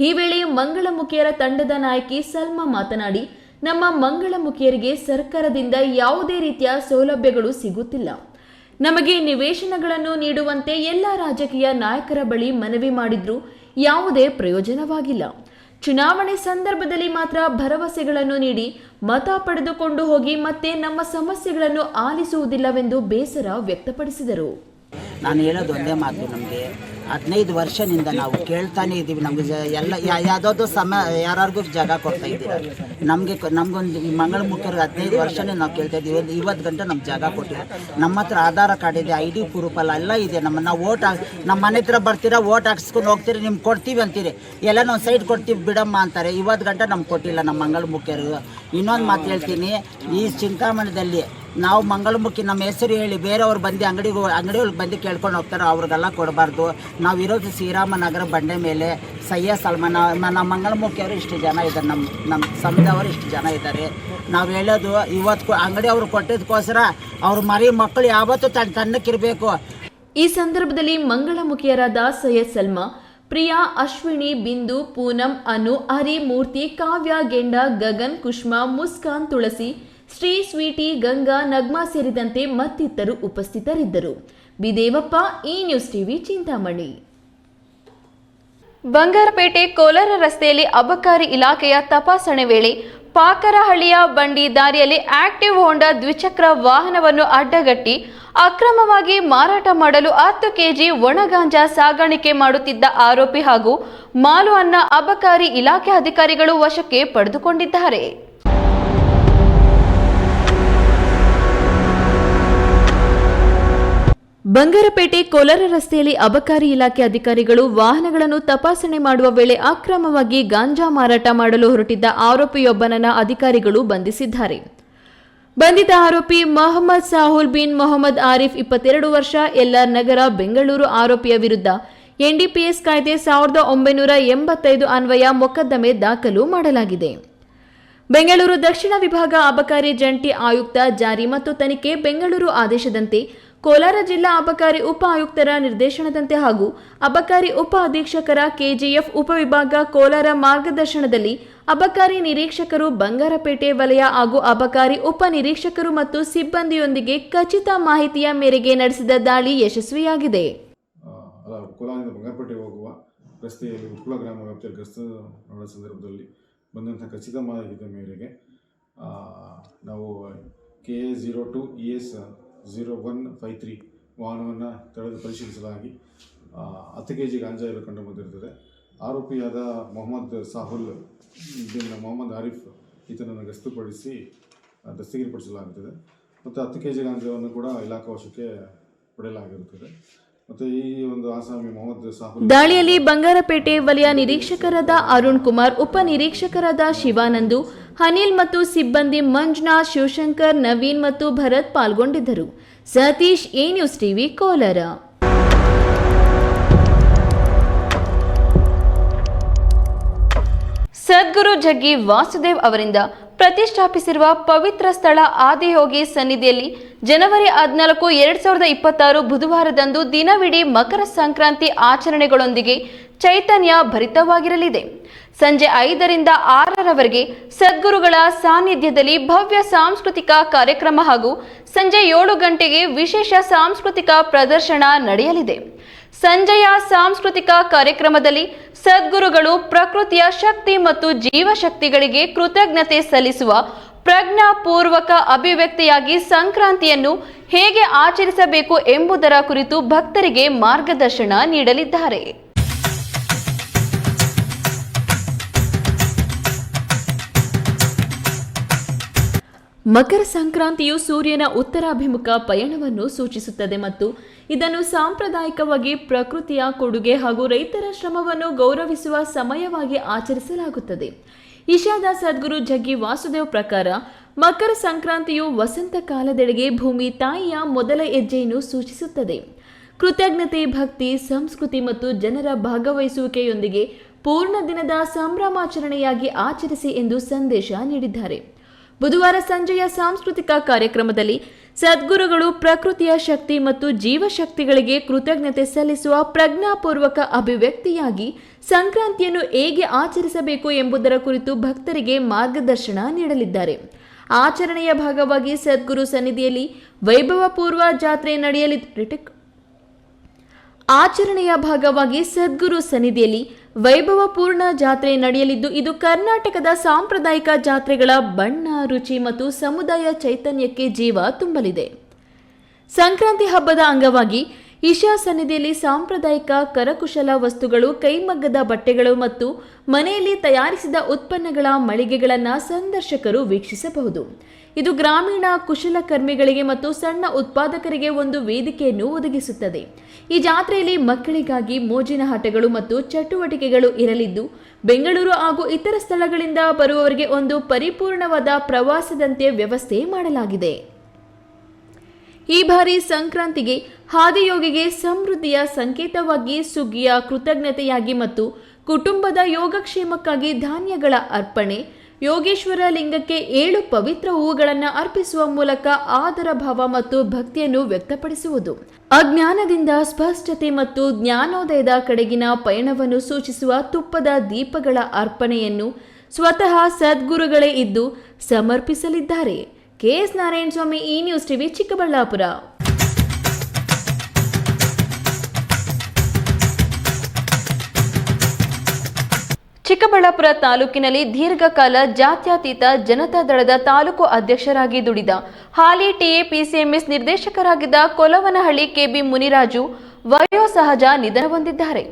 ಈ ವೇಳೆ ಮಂಗಳಮುಖಿಯರ ತಂಡದ ನಾಯಕಿ ಸಲ್ಮಾ ಮಾತನಾಡಿ, ನಮ್ಮ ಮಂಗಳಮುಖಿಯರಿಗೆ ಸರ್ಕಾರದಿಂದ ಯಾವುದೇ ರೀತಿಯ ಸೌಲಭ್ಯಗಳು ಸಿಗುತ್ತಿಲ್ಲ. ನಮಗೆ ನಿವೇಶನಗಳನ್ನು ನೀಡುವಂತೆ ಎಲ್ಲ ರಾಜಕೀಯ ನಾಯಕರ ಬಳಿ ಮನವಿ ಮಾಡಿದ್ರೂ ಯಾವುದೇ ಪ್ರಯೋಜನವಾಗಿಲ್ಲ. ಚುನಾವಣೆ ಸಂದರ್ಭದಲ್ಲಿ ಮಾತ್ರ ಭರವಸೆಗಳನ್ನು ನೀಡಿ ಮತ ಪಡೆದುಕೊಂಡು ಹೋಗಿ ಮತ್ತೆ ನಮ್ಮ ಸಮಸ್ಯೆಗಳನ್ನು ಆಲಿಸುವುದಿಲ್ಲವೆಂದು ಬೇಸರ ವ್ಯಕ್ತಪಡಿಸಿದರು. ನಾನು ಹೇಳೋದು ಒಂದೇ ಮಾತು, ನಮಗೆ 15 ವರ್ಷದಿಂದ ನಾವು ಕೇಳ್ತಾನೆ ಇದ್ದೀವಿ. ನಮಗೆ ಎಲ್ಲ ಯಾವುದಾದ್ರು ಯಾರಿಗೂ ಜಾಗ ಕೊಡ್ತಾ ಇದ್ದೀರಾ. ನಮಗೊಂದು ಮಂಗಳಮುಖಿಯರಿಗೆ 15 ವರ್ಷನೇ ನಾವು ಕೇಳ್ತಾ ಇದ್ದೀವಿ. ಇವತ್ತು ಗಂಟೆ ನಮ್ಗೆ ಜಾಗ ಕೊಟ್ಟಿಲ್ಲ. ನಮ್ಮ ಹತ್ರ ಆಧಾರ ಕಾರ್ಡ್ ಇದೆ, ID ಪ್ರೂಫ್ ಎಲ್ಲ ಇದೆ. ನಾವು ನಮ್ಮ ಮನೆ ಹತ್ರ ಬರ್ತೀರಾ, ಓಟ್ ಹಾಕ್ಸ್ಕೊಂಡು ಹೋಗ್ತೀರಿ, ನಿಮ್ಗೆ ಕೊಡ್ತೀವಿ ಅಂತೀರಿ. ಎಲ್ಲ ನಾವು ಸೈಡ್ ಕೊಡ್ತೀವಿ ಬಿಡಮ್ಮ ಅಂತಾರೆ. ಇವತ್ತು ಗಂಟೆ ನಮ್ಗೆ ಕೊಟ್ಟಿಲ್ಲ ನಮ್ಮ ಮಂಗಳಮುಖಿಯರು. ಇನ್ನೊಂದು ಮಾತು ಹೇಳ್ತೀನಿ, ಈ ಚಿಂತಾಮಣದಲ್ಲಿ ನಾವು ಮಂಗಳಮುಖಿ ನಮ್ಮ ಹೆಸರು ಹೇಳಿ ಬೇರೆಯವ್ರು ಬಂದು ಅಂಗಡಿಗಳಿಗೆ ಬಂದು ಕೇಳ್ಕೊಂಡು ಹೋಗ್ತಾರೆ, ಅವ್ರಿಗೆಲ್ಲ ಕೊಡಬಾರ್ದು. ನಾವು ಇರೋದು ಶ್ರೀರಾಮನಗರ ಬಂಡೆ ಮೇಲೆ ಸೈಯದ್ ಸಲ್ಮಾನ್. ನಮ್ಮ ಮಂಗಳಮುಖಿಯವರು ಇಷ್ಟು ಜನ ಇದ್ದಾರೆ, ನಮ್ಮ ಸಮುದಾಯವರು ಇಷ್ಟು ಜನ ಇದ್ದಾರೆ. ನಾವು ಹೇಳೋದು ಇವತ್ತು ಅಂಗಡಿಯವರು ಕೊಟ್ಟಿದ್ದಕ್ಕೋಸ್ಕರ ಅವ್ರ ಮಕ್ಕಳು ಯಾವತ್ತೂ ತನ್ನಕ್ಕಿರಬೇಕು. ಈ ಸಂದರ್ಭದಲ್ಲಿ ಮಂಗಳಮುಖಿಯರಾದ ಸೈಯದ್ ಸಲ್ಮಾ, ಪ್ರಿಯಾ, ಅಶ್ವಿನಿ, ಬಿಂದು, ಪೂನಂ, ಅನು, ಹರಿ, ಮೂರ್ತಿ, ಕಾವ್ಯ, ಗೆಂಡ, ಗಗನ್, ಕುಷ್ಮಾ, ಮುಸ್ಕಾನ್, ತುಳಸಿ, ಶ್ರೀ, ಸ್ವೀಟಿ, ಗಂಗಾ, ನಗ್ಮಾ ಸೇರಿದಂತೆ ಮತ್ತಿತರರು ಉಪಸ್ಥಿತರಿದ್ದರು. ಬಿದೇವಪ್ಪ, ಈ ನ್ಯೂಸ್ ಟಿವಿ, ಚಿಂತಾಮಣಿ. ಬಂಗಾರಪೇಟೆ ಕೋಲಾರ ರಸ್ತೆಯಲ್ಲಿ ಅಬಕಾರಿ ಇಲಾಖೆಯ ತಪಾಸಣೆ ವೇಳೆ ಪಾಕರಹಳ್ಳಿಯ ಬಂಡಿ ದಾರಿಯಲ್ಲಿ ಆಕ್ಟಿವ್ ಹೋಂಡಾ ದ್ವಿಚಕ್ರ ವಾಹನವನ್ನು ಅಡ್ಡಗಟ್ಟಿ ಅಕ್ರಮವಾಗಿ ಮಾರಾಟ ಮಾಡಲು 10 ಕೆಜಿ ಒಣಗಾಂಜಾ ಸಾಗಾಣಿಕೆ ಮಾಡುತ್ತಿದ್ದ ಆರೋಪಿ ಹಾಗೂ ಮಾಲು ಅನ್ನ ಅಬಕಾರಿ ಇಲಾಖೆ ಅಧಿಕಾರಿಗಳು ವಶಕ್ಕೆ ಪಡೆದುಕೊಂಡಿದ್ದಾರೆ. ಬಂಗಾರಪೇಟೆ ಕೋಲಾರ ರಸ್ತೆಯಲ್ಲಿ ಅಬಕಾರಿ ಇಲಾಖೆ ಅಧಿಕಾರಿಗಳು ವಾಹನಗಳನ್ನು ತಪಾಸಣೆ ಮಾಡುವ ವೇಳೆ ಅಕ್ರಮವಾಗಿ ಗಾಂಜಾ ಮಾರಾಟ ಮಾಡಲು ಹೊರಟಿದ್ದ ಆರೋಪಿಯೊಬ್ಬನನ್ನ ಅಧಿಕಾರಿಗಳು ಬಂಧಿಸಿದ್ದಾರೆ. ಬಂಧಿತ ಆರೋಪಿ ಮೊಹಮ್ಮದ್ ಸಾಹುಲ್ ಬಿನ್ ಮೊಹಮ್ಮದ್ ಆರಿಫ್ 22 ವರ್ಷ, ಎಲ್ಆರ್ ನಗರ, ಬೆಂಗಳೂರು. ಆರೋಪಿಯ ವಿರುದ್ಧ NDPS ಕಾಯ್ದೆ 1985 ಅನ್ವಯ ಮೊಕದ್ದಮೆ ದಾಖಲು ಮಾಡಲಾಗಿದೆ. ಬೆಂಗಳೂರು ದಕ್ಷಿಣ ವಿಭಾಗ ಅಬಕಾರಿ ಜಂಟಿ ಆಯುಕ್ತ ಜಾರಿ ಮತ್ತು ತನಿಖೆ ಬೆಂಗಳೂರು ಆದೇಶದಂತೆ ಕೋಲಾರ ಜಿಲ್ಲಾ ಅಬಕಾರಿ ಉಪ ಆಯುಕ್ತರ ನಿರ್ದೇಶನದಂತೆ ಹಾಗೂ ಅಬಕಾರಿ ಉಪ ಅಧೀಕ್ಷಕರ ಕೆಜಿಎಫ್ ಉಪವಿಭಾಗ ಕೋಲಾರ ಮಾರ್ಗದರ್ಶನದಲ್ಲಿ ಅಬಕಾರಿ ನಿರೀಕ್ಷಕರು ಬಂಗಾರಪೇಟೆ ವಲಯ ಹಾಗೂ ಅಬಕಾರಿ ಉಪ ನಿರೀಕ್ಷಕರು ಮತ್ತು ಸಿಬ್ಬಂದಿಯೊಂದಿಗೆ ಖಚಿತ ಮಾಹಿತಿಯ ಮೇರೆಗೆ ನಡೆಸಿದ ದಾಳಿ ಯಶಸ್ವಿಯಾಗಿದೆ. ಕೋಲಾರದಿಂದ ಬಂಗಾರಪೇಟೆ ಹೋಗುವ ರಸ್ತೆಯಲ್ಲಿ ಉತ್ಕುಳ ಗ್ರಾಮ ವ್ಯಾಪ್ತಿಯಲ್ಲಿ ಗಸ್ತು ಮಾಡುವ ಸಂದರ್ಭದಲ್ಲಿ ಬಂದಂಥ ಖಚಿತ ಮಾಹಿತಿಯ ಮೇರೆಗೆ ನಾವು KA02 ES 0153 ವಾಹನವನ್ನು ತಡೆದು ಪರಿಶೀಲಿಸಲಾಗಿ 10 kg ಗಾಂಜಾ ಕಂಡು ಬಂದಿರುತ್ತದೆ. ಆರೋಪಿಯಾದ ಮೊಹಮ್ಮದ್ ಸಾಹುಲ್ ಬಿನ್ ಮೊಹಮ್ಮದ್ ಆರಿಫ್ ಈತನನ್ನು ಗಸ್ತುಪಡಿಸಿ ದಸ್ತಗಿರಿಪಡಿಸಲಾಗುತ್ತದೆ ಮತ್ತು 10 kg ಗಾಂಜಾವನ್ನು ಕೂಡ ಇಲಾಖಾ ವಶಕ್ಕೆ ಪಡೆಯಲಾಗಿರುತ್ತದೆ. ಮತ್ತು ಈ ಒಂದು ಆಸಾಮಿ ಮೊಹಮ್ಮದ್ ಸಾಹುಲ್ ದಾಳಿಯಲ್ಲಿ ಬಂಗಾರಪೇಟೆ ವಲಯ ನಿರೀಕ್ಷಕರಾದ ಅರುಣ್ ಕುಮಾರ್, ಉಪ ನಿರೀಕ್ಷಕರಾದ ಶಿವಾನಂದು, ಅನಿಲ್ ಮತ್ತು ಸಿಬ್ಬಂದಿ ಮಂಜುನಾಥ್, ಶಿವಶಂಕರ್, ನವೀನ್ ಮತ್ತು ಭರತ್ ಪಾಲ್ಗೊಂಡಿದ್ದರು. Satish, A news TV, Kolar. Sadhguru Jaggi Vasudev ಅವರಿಂದ ಪ್ರತಿಷ್ಠಾಪಿಸಿರುವ ಪವಿತ್ರ ಸ್ಥಳ ಆದಿಯೋಗಿ ಸನ್ನಿಧಿಯಲ್ಲಿ ಜನವರಿ 14, 2026 ಬುಧವಾರದಂದು ದಿನವಿಡೀ ಮಕರ ಸಂಕ್ರಾಂತಿ ಆಚರಣೆಗಳೊಂದಿಗೆ ಚೈತನ್ಯ ಭರಿತವಾಗಿರಲಿದೆ. ಸಂಜೆ 5ರಿಂದ 6ರವರೆಗೆ ಸದ್ಗುರುಗಳ ಸಾನ್ನಿಧ್ಯದಲ್ಲಿ ಭವ್ಯ ಸಾಂಸ್ಕೃತಿಕ ಕಾರ್ಯಕ್ರಮ ಹಾಗೂ ಸಂಜೆ 7 ಗಂಟೆಗೆ ವಿಶೇಷ ಸಾಂಸ್ಕೃತಿಕ ಪ್ರದರ್ಶನ ನಡೆಯಲಿದೆ. ಸಂಜೆಯ ಸಾಂಸ್ಕೃತಿಕ ಕಾರ್ಯಕ್ರಮದಲ್ಲಿ ಸದ್ಗುರುಗಳು ಪ್ರಕೃತಿಯ ಶಕ್ತಿ ಮತ್ತು ಜೀವಶಕ್ತಿಗಳಿಗೆ ಕೃತಜ್ಞತೆ ಸಲ್ಲಿಸುವ ಪ್ರಜ್ಞಾಪೂರ್ವಕ ಅಭಿವ್ಯಕ್ತಿಯಾಗಿ ಸಂಕ್ರಾಂತಿಯನ್ನು ಹೇಗೆ ಆಚರಿಸಬೇಕು ಎಂಬುದರ ಕುರಿತು ಭಕ್ತರಿಗೆ ಮಾರ್ಗದರ್ಶನ ನೀಡಲಿದ್ದಾರೆ. ಮಕರ ಸಂಕ್ರಾಂತಿಯು ಸೂರ್ಯನ ಉತ್ತರಾಭಿಮುಖ ಪಯಣವನ್ನು ಸೂಚಿಸುತ್ತದೆ ಮತ್ತು ಇದನ್ನು ಸಾಂಪ್ರದಾಯಿಕವಾಗಿ ಪ್ರಕೃತಿಯ ಕೊಡುಗೆ ಹಾಗೂ ರೈತರ ಶ್ರಮವನ್ನು ಗೌರವಿಸುವ ಸಮಯವಾಗಿ ಆಚರಿಸಲಾಗುತ್ತದೆ. ಈಶಾದ ಸದ್ಗುರು ಜಗ್ಗಿ ವಾಸುದೇವ್ ಪ್ರಕಾರ ಮಕರ ಸಂಕ್ರಾಂತಿಯು ವಸಂತ ಕಾಲದೆಡೆಗೆ ಭೂಮಿ ತಾಯಿಯ ಮೊದಲ ಹೆಜ್ಜೆಯನ್ನು ಸೂಚಿಸುತ್ತದೆ. ಕೃತಜ್ಞತೆ, ಭಕ್ತಿ, ಸಂಸ್ಕೃತಿ ಮತ್ತು ಜನರ ಭಾಗವಹಿಸುವಿಕೆಯೊಂದಿಗೆ ಪೂರ್ಣ ದಿನದ ಸಂಭ್ರಮಾಚರಣೆಯಾಗಿ ಆಚರಿಸಿ ಎಂದು ಸಂದೇಶ ನೀಡಿದ್ದಾರೆ. ಬುಧವಾರ ಸಂಜೆಯ ಸಾಂಸ್ಕೃತಿಕ ಕಾರ್ಯಕ್ರಮದಲ್ಲಿ ಸದ್ಗುರುಗಳು ಪ್ರಕೃತಿಯ ಶಕ್ತಿ ಮತ್ತು ಜೀವಶಕ್ತಿಗಳಿಗೆ ಕೃತಜ್ಞತೆ ಸಲ್ಲಿಸುವ ಪ್ರಜ್ಞಾಪೂರ್ವಕ ಅಭಿವ್ಯಕ್ತಿಯಾಗಿ ಸಂಕ್ರಾಂತಿಯನ್ನು ಹೇಗೆ ಆಚರಿಸಬೇಕು ಎಂಬುದರ ಕುರಿತು ಭಕ್ತರಿಗೆ ಮಾರ್ಗದರ್ಶನ ನೀಡಲಿದ್ದಾರೆ. ಆಚರಣೆಯ ಭಾಗವಾಗಿ ಸದ್ಗುರು ಸನ್ನಿಧಿಯಲ್ಲಿ ವೈಭವಪೂರ್ವ ಜಾತ್ರೆ ನಡೆಯಲಿದೆ. ಆಚರಣೆಯ ಭಾಗವಾಗಿ ಸದ್ಗುರು ಸನ್ನಿಧಿಯಲ್ಲಿ ವೈಭವಪೂರ್ಣ ಜಾತ್ರೆ ನಡೆಯಲಿದ್ದು, ಇದು ಕರ್ನಾಟಕದ ಸಾಂಪ್ರದಾಯಿಕ ಜಾತ್ರೆಗಳ ಬಣ್ಣ, ರುಚಿ ಮತ್ತು ಸಮುದಾಯ ಚೈತನ್ಯಕ್ಕೆ ಜೀವ ತುಂಬಲಿದೆ. ಸಂಕ್ರಾಂತಿ ಹಬ್ಬದ ಅಂಗವಾಗಿ ಈಶಾ ಸನ್ನಿಧಿಯಲ್ಲಿ ಸಾಂಪ್ರದಾಯಿಕ ಕರಕುಶಲ ವಸ್ತುಗಳು, ಕೈಮಗ್ಗದ ಬಟ್ಟೆಗಳು ಮತ್ತು ಮನೆಯಲ್ಲಿ ತಯಾರಿಸಿದ ಉತ್ಪನ್ನಗಳ ಮಳಿಗೆಗಳನ್ನು ಸಂದರ್ಶಕರು ವೀಕ್ಷಿಸಬಹುದು. ಇದು ಗ್ರಾಮೀಣ ಕುಶಲಕರ್ಮಿಗಳಿಗೆ ಮತ್ತು ಸಣ್ಣ ಉತ್ಪಾದಕರಿಗೆ ಒಂದು ವೇದಿಕೆಯನ್ನು ಒದಗಿಸುತ್ತದೆ. ಈ ಜಾತ್ರೆಯಲ್ಲಿ ಮಕ್ಕಳಿಗಾಗಿ ಮೋಜಿನ ಆಟಗಳು ಮತ್ತು ಚಟುವಟಿಕೆಗಳು ಇರಲಿದ್ದು, ಬೆಂಗಳೂರು ಹಾಗೂ ಇತರ ಸ್ಥಳಗಳಿಂದ ಬರುವವರಿಗೆ ಒಂದು ಪರಿಪೂರ್ಣವಾದ ಪ್ರವಾಸದಂತೆ ವ್ಯವಸ್ಥೆ ಮಾಡಲಾಗಿದೆ. ಈ ಬಾರಿ ಸಂಕ್ರಾಂತಿಗೆ ಆದಿಯೋಗಿಗೆ ಸಮೃದ್ಧಿಯ ಸಂಕೇತವಾಗಿ ಸುಗ್ಗಿಯ ಕೃತಜ್ಞತೆಯಾಗಿ ಮತ್ತು ಕುಟುಂಬದ ಯೋಗಕ್ಷೇಮಕ್ಕಾಗಿ ಧಾನ್ಯಗಳ ಅರ್ಪಣೆ, ಯೋಗೇಶ್ವರ ಲಿಂಗಕ್ಕೆ 7 ಪವಿತ್ರ ಹೂವುಗಳನ್ನು ಅರ್ಪಿಸುವ ಮೂಲಕ ಆದರ ಭಾವ ಮತ್ತು ಭಕ್ತಿಯನ್ನು ವ್ಯಕ್ತಪಡಿಸುವುದು, ಅಜ್ಞಾನದಿಂದ ಸ್ಪಷ್ಟತೆ ಮತ್ತು ಜ್ಞಾನೋದಯದ ಕಡೆಗಿನ ಪಯಣವನ್ನು ಸೂಚಿಸುವ ತುಪ್ಪದ ದೀಪಗಳ ಅರ್ಪಣೆಯನ್ನು ಸ್ವತಃ ಸದ್ಗುರುಗಳೇ ಇದ್ದು ಸಮರ್ಪಿಸಲಿದ್ದಾರೆ. KS ನಾರಾಯಣ ಸ್ವಾಮಿ, ಈ ನ್ಯೂಸ್ ಟಿವಿ, ಚಿಕ್ಕಬಳ್ಳಾಪುರ. ಚಿಕ್ಕಬಳ್ಳಾಪುರ ತಾಲೂಕಿನಲ್ಲಿ ದೀರ್ಘಕಾಲ ಜಾತ್ಯತೀತ ಜನತಾ ದಳದ ತಾಲೂಕು ಅಧ್ಯಕ್ಷರಾಗಿ ದುಡಿದ ಹಾಲಿ TAPCMS ನಿರ್ದೇಶಕರಾಗಿದ್ದ ಕೊಲವನಹಳ್ಳಿ KB ಮುನಿರಾಜು ವಯೋಸಹಜ ನಿಧನ ಹೊಂದಿದ್ದಾರೆ.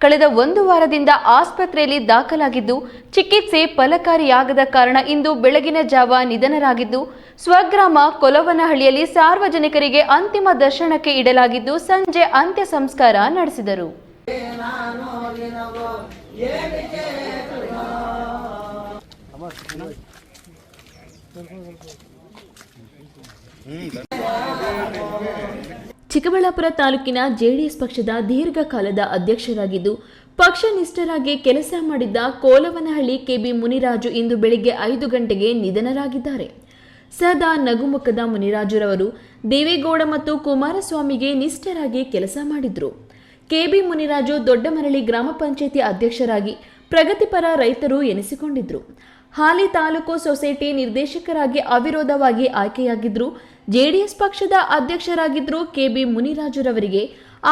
ಕಳೆದ 1 ವಾರದಿಂದ ಆಸ್ಪತ್ರೆಯಲ್ಲಿ ದಾಖಲಾಗಿದ್ದು ಚಿಕಿತ್ಸೆ ಫಲಕಾರಿಯಾಗದ ಕಾರಣ ಇಂದು ಬೆಳಗಿನ ಜಾವ ನಿಧನರಾಗಿದ್ದು, ಸ್ವಗ್ರಾಮ ಕೊಲವನಹಳ್ಳಿಯಲ್ಲಿ ಸಾರ್ವಜನಿಕರಿಗೆ ಅಂತಿಮ ದರ್ಶನಕ್ಕೆ ಇಡಲಾಗಿದ್ದು ಸಂಜೆ ಅಂತ್ಯ ಸಂಸ್ಕಾರ ನಡೆಸಿದರು. ಚಿಕ್ಕಬಳ್ಳಾಪುರ ತಾಲೂಕಿನ JDS ಪಕ್ಷದ ದೀರ್ಘಕಾಲದ ಅಧ್ಯಕ್ಷರಾಗಿದ್ದು ಪಕ್ಷನಿಷ್ಠರಾಗಿ ಕೆಲಸ ಮಾಡಿದ್ದ ಕೋಲವನಹಳ್ಳಿ ಕೆಬಿ ಮುನಿರಾಜು ಇಂದು ಬೆಳಿಗ್ಗೆ 5 ಗಂಟೆಗೆ ನಿಧನರಾಗಿದ್ದಾರೆ. ಸದಾ ನಗುಮುಖದ ಮುನಿರಾಜುರವರು ದೇವೇಗೌಡ ಮತ್ತು ಕುಮಾರಸ್ವಾಮಿಗೆ ನಿಷ್ಠರಾಗಿ ಕೆಲಸ ಮಾಡಿದ್ರು. ಕೆಬಿ ಮುನಿರಾಜು ದೊಡ್ಡಮರಳಿ ಗ್ರಾಮ ಪಂಚಾಯಿತಿ ಅಧ್ಯಕ್ಷರಾಗಿ ಪ್ರಗತಿಪರ ರೈತರು ಎನಿಸಿಕೊಂಡಿದ್ರು. ಹಾಲಿ ತಾಲೂಕು ಸೊಸೈಟಿ ನಿರ್ದೇಶಕರಾಗಿ ಅವಿರೋಧವಾಗಿ ಆಯ್ಕೆಯಾಗಿದ್ರು. ಜೆಡಿಎಸ್ ಪಕ್ಷದ ಅಧ್ಯಕ್ಷರಾಗಿದ್ರು. ಕೆಬಿ ಮುನಿರಾಜುರವರಿಗೆ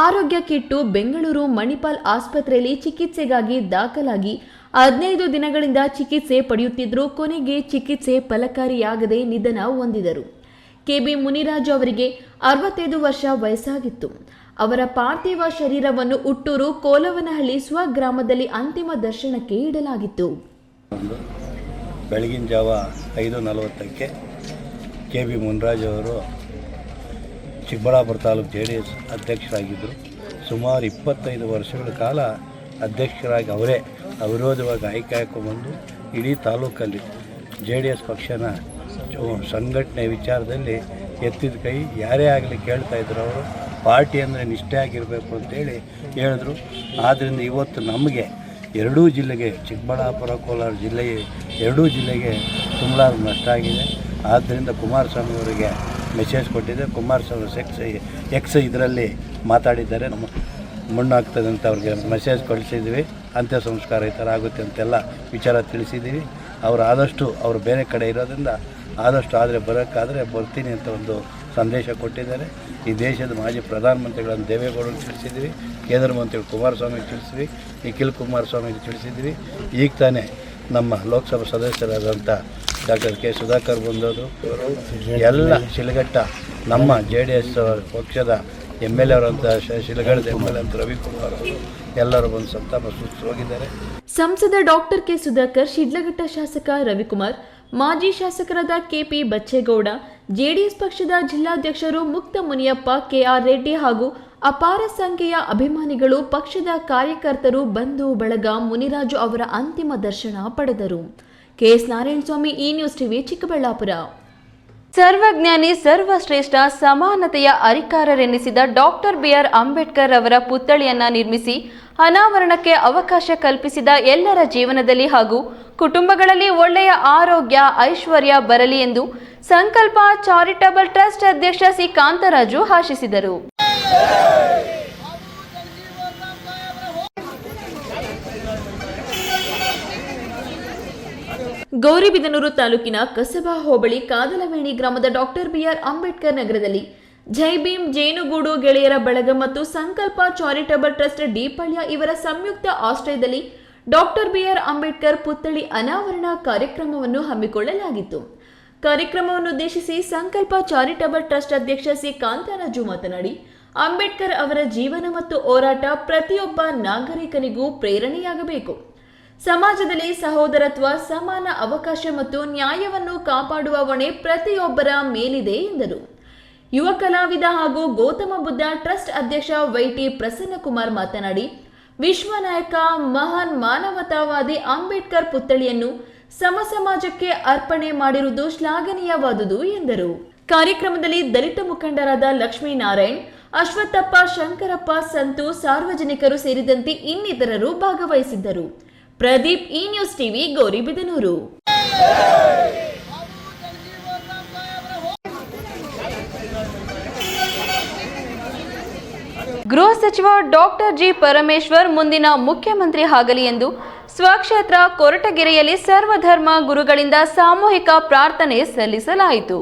ಆರೋಗ್ಯ ಕೆಟ್ಟು ಬೆಂಗಳೂರು ಮಣಿಪಾಲ್ ಆಸ್ಪತ್ರೆಯಲ್ಲಿ ಚಿಕಿತ್ಸೆಗಾಗಿ ದಾಖಲಾಗಿ 15 ದಿನಗಳಿಂದ ಚಿಕಿತ್ಸೆ ಪಡೆಯುತ್ತಿದ್ರು. ಕೊನೆಗೆ ಚಿಕಿತ್ಸೆ ಫಲಕಾರಿಯಾಗದೆ ನಿಧನ ಹೊಂದಿದರು. ಕೆಬಿ ಮುನಿರಾಜು ಅವರಿಗೆ 65 ವರ್ಷ ವಯಸ್ಸಾಗಿತ್ತು. ಅವರ ಪಾರ್ಥಿವ ಶರೀರವನ್ನು ಹುಟ್ಟೂರು ಕೋಲವನಹಳ್ಳಿ ಸ್ವಗ್ರಾಮದಲ್ಲಿ ಅಂತಿಮ ದರ್ಶನಕ್ಕೆ ಇಡಲಾಗಿತ್ತು. ಬೆಳಗಿನ ಜಾವ 5:40ಕ್ಕೆ ಕೆಬಿ ಮುನಿರಾಜು ಅವರು ಚಿಕ್ಕಬಳ್ಳಾಪುರ ತಾಲೂಕು JDS ಅಧ್ಯಕ್ಷರಾಗಿದ್ದರು. ಸುಮಾರು 25 ವರ್ಷಗಳ ಕಾಲ ಅಧ್ಯಕ್ಷರಾಗಿ ಅವರೇ ಅವಿರೋಧವಾಗಿ ಆಯ್ಕೆ ಹಾಕೊಂಡ್ಬಂದು ಇಡೀ ತಾಲೂಕಲ್ಲಿ JDS ಪಕ್ಷನ ಸಂಘಟನೆ ವಿಚಾರದಲ್ಲಿ ಎತ್ತಿದ ಕೈ ಯಾರೇ ಆಗಲಿ ಕೇಳ್ತಾಯಿದ್ರು. ಅವರು ಪಾರ್ಟಿ ಅಂದರೆ ನಿಷ್ಠೆ ಆಗಿರಬೇಕು ಅಂತೇಳಿ ಹೇಳಿದ್ರು. ಆದ್ದರಿಂದ ಇವತ್ತು ನಮಗೆ ಎರಡೂ ಜಿಲ್ಲೆಗೆ, ಚಿಕ್ಕಬಳ್ಳಾಪುರ ಕೋಲಾರ ಜಿಲ್ಲೆಗೆ, ಎರಡೂ ಜಿಲ್ಲೆಗೆ ತುಂಬ ನಷ್ಟ ಆಗಿದೆ. ಆದ್ದರಿಂದ ಕುಮಾರಸ್ವಾಮಿ ಅವರಿಗೆ ಮೆಸೇಜ್ ಕೊಟ್ಟಿದ್ದೆ. ಕುಮಾರಸ್ವಾಮಿ ಎಕ್ಸ್ ಇದರಲ್ಲಿ ಮಾತಾಡಿದ್ದಾರೆ. ನಮ್ಮ ಮಣ್ಣಾಗ್ತದೆ ಅಂತ ಅವ್ರಿಗೆ ಮೆಸೇಜ್ ಕಳಿಸಿದ್ವಿ. ಅಂತ್ಯ ಸಂಸ್ಕಾರ ಈ ಥರ ಆಗುತ್ತೆ ಅಂತೆಲ್ಲ ವಿಚಾರ ತಿಳಿಸಿದ್ದೀವಿ. ಅವರು ಆದಷ್ಟು ಅವರು ಬೇರೆ ಕಡೆ ಇರೋದ್ರಿಂದ ಆದಷ್ಟು ಆದರೆ ಬರೋಕ್ಕಾದರೆ ಬರ್ತೀನಿ ಅಂತ ಒಂದು ಸಂದೇಶ ಕೊಟ್ಟಿದ್ದಾರೆ. ಈ ದೇಶದ ಮಾಜಿ ಪ್ರಧಾನಮಂತ್ರಿಗಳನ್ನು ದೇವೇಗೌಡರಿಗೆ ತಿಳಿಸಿದ್ವಿ, ಕೇಂದ್ರ ಮಂತ್ರಿಗಳು ಕುಮಾರಸ್ವಾಮಿಗೆ ತಿಳಿಸಿದ್ವಿ, ನಿಖಿಲ್ ಕುಮಾರಸ್ವಾಮಿಗೆ ತಿಳಿಸಿದ್ವಿ. ಈಗ ತಾನೇ ನಮ್ಮ ಲೋಕಸಭಾ ಸದಸ್ಯರಾದಂಥ ಡಾಕ್ಟರ್ ಕೆ ಸುಧಾಕರ್ ಬಂದವರು, ಎಲ್ಲ ಶಿಲಘಟ್ಟ ನಮ್ಮ JDS ಪಕ್ಷದ MLA ಅವರಂಥ ಶಿಲಘಟ್ಟದ MLA ಅಂತ ರವಿಕುಮಾರ್ ಅವರು ಎಲ್ಲರೂ ಬಂದು ಸಂತಾಪ ಸೂಚಿಸಿ ಹೋಗಿದ್ದಾರೆ. ಸಂಸದ ಡಾಕ್ಟರ್ ಕೆ ಸುಧಾಕರ್, ಶಿಡ್ಲಘಟ್ಟ ಶಾಸಕ ರವಿಕುಮಾರ್, ಮಾಜಿ ಶಾಸಕರಾದ KP ಬಚ್ಚೇಗೌಡ, JDS ಪಕ್ಷದ ಜಿಲ್ಲಾಧ್ಯಕ್ಷರು ಮುಕ್ತ ಮುನಿಯಪ್ಪ, KR ರೆಡ್ಡಿ ಹಾಗೂ ಅಪಾರ ಸಂಖ್ಯೆಯ ಅಭಿಮಾನಿಗಳು, ಪಕ್ಷದ ಕಾರ್ಯಕರ್ತರು, ಬಂಧು ಬಳಗ ಮುನಿರಾಜು ಅವರ ಅಂತಿಮ ದರ್ಶನ ಪಡೆದರು. KS ನಾರಾಯಣಸ್ವಾಮಿ, ಈ ನ್ಯೂಸ್ ಟಿವಿ, ಚಿಕ್ಕಬಳ್ಳಾಪುರ. ಸರ್ವಜ್ಞಾನಿ, ಸರ್ವಶ್ರೇಷ್ಠ, ಸಮಾನತೆಯ ಅರಿಕಾರರೆನ್ನಿಸಿದ ಡಾಕ್ಟರ್ BR ಅಂಬೇಡ್ಕರ್ ಅವರ ಪುತ್ಥಳಿಯನ್ನ ನಿರ್ಮಿಸಿ ಅನಾವರಣಕ್ಕೆ ಅವಕಾಶ ಕಲ್ಪಿಸಿದ ಎಲ್ಲರ ಜೀವನದಲ್ಲಿ ಹಾಗೂ ಕುಟುಂಬಗಳಲ್ಲಿ ಒಳ್ಳೆಯ ಆರೋಗ್ಯ, ಐಶ್ವರ್ಯ ಬರಲಿ ಎಂದು ಸಂಕಲ್ಪ ಚಾರಿಟಬಲ್ ಟ್ರಸ್ಟ್ ಅಧ್ಯಕ್ಷ ಸಿ ಕಾಂತರಾಜು ಆಶಿಸಿದರು. ಗೌರಿಬಿದನೂರು ತಾಲೂಕಿನ ಕಸಬಾ ಹೋಬಳಿ ಕಾದಲವೇಣಿ ಗ್ರಾಮದ ಡಾಕ್ಟರ್ BR ಅಂಬೇಡ್ಕರ್ ನಗರದಲ್ಲಿ ಜೈ ಭೀಮ್, ಜೇನುಗೂಡು ಗೆಳೆಯರ ಬಳಗ ಮತ್ತು ಸಂಕಲ್ಪ ಚಾರಿಟಬಲ್ ಟ್ರಸ್ಟ್ ಡಿಪಳ್ಯ ಇವರ ಸಂಯುಕ್ತ ಆಶ್ರಯದಲ್ಲಿ ಡಾಕ್ಟರ್ BR ಅಂಬೇಡ್ಕರ್ ಪುತ್ಥಳಿ ಅನಾವರಣ ಕಾರ್ಯಕ್ರಮವನ್ನು ಹಮ್ಮಿಕೊಳ್ಳಲಾಗಿತ್ತು. ಕಾರ್ಯಕ್ರಮವನ್ನುದ್ದೇಶಿಸಿ ಸಂಕಲ್ಪ ಚಾರಿಟಬಲ್ ಟ್ರಸ್ಟ್ ಅಧ್ಯಕ್ಷ ಸಿ ಕಾಂತರಾಜು ಮಾತನಾಡಿ, ಅಂಬೇಡ್ಕರ್ ಅವರ ಜೀವನ ಮತ್ತು ಹೋರಾಟ ಪ್ರತಿಯೊಬ್ಬ ನಾಗರಿಕನಿಗೂ ಪ್ರೇರಣೆಯಾಗಬೇಕು. ಸಮಾಜದಲ್ಲಿ ಸಹೋದರತ್ವ, ಸಮಾನ ಅವಕಾಶ ಮತ್ತು ನ್ಯಾಯವನ್ನು ಕಾಪಾಡುವ ಹೊಣೆ ಪ್ರತಿಯೊಬ್ಬರ ಮೇಲಿದೆ ಎಂದರು. ಯುವ ಕಲಾವಿದ ಹಾಗೂ ಗೌತಮ ಬುದ್ಧ ಟ್ರಸ್ಟ್ ಅಧ್ಯಕ್ಷ YT ಪ್ರಸನ್ನಕುಮಾರ್ ಮಾತನಾಡಿ, ವಿಶ್ವನಾಯಕ, ಮಹಾನ್ ಮಾನವತಾವಾದಿ ಅಂಬೇಡ್ಕರ್ ಪುತ್ಥಳಿಯನ್ನು ಸಮಾಜಕ್ಕೆ ಅರ್ಪಣೆ ಮಾಡಿರುವುದು ಶ್ಲಾಘನೀಯವಾದುದು ಎಂದರು. ಕಾರ್ಯಕ್ರಮದಲ್ಲಿ ದಲಿತ ಮುಖಂಡರಾದ ಲಕ್ಷ್ಮೀನಾರಾಯಣ್, ಅಶ್ವತ್ಥಪ್ಪ, ಶಂಕರಪ್ಪ, ಸಂತು, ಸಾರ್ವಜನಿಕರು ಸೇರಿದಂತೆ ಇನ್ನಿತರರು ಭಾಗವಹಿಸಿದ್ದರು. ಪ್ರದೀಪ್, ಈ ನ್ಯೂಸ್ ಟಿವಿ, ಗೌರಿಬಿದನೂರು. ಗೃಹ ಸಚಿವ ಡಾಕ್ಟರ್ ಜಿ ಪರಮೇಶ್ವರ್ ಮುಂದಿನ ಮುಖ್ಯಮಂತ್ರಿ ಆಗಲಿ ಎಂದು ಸ್ವಕ್ಷೇತ್ರ ಕೊರಟಗೆರೆಯಲ್ಲಿ ಸರ್ವಧರ್ಮ ಗುರುಗಳಿಂದ ಸಾಮೂಹಿಕ ಪ್ರಾರ್ಥನೆ ಸಲ್ಲಿಸಲಾಯಿತು.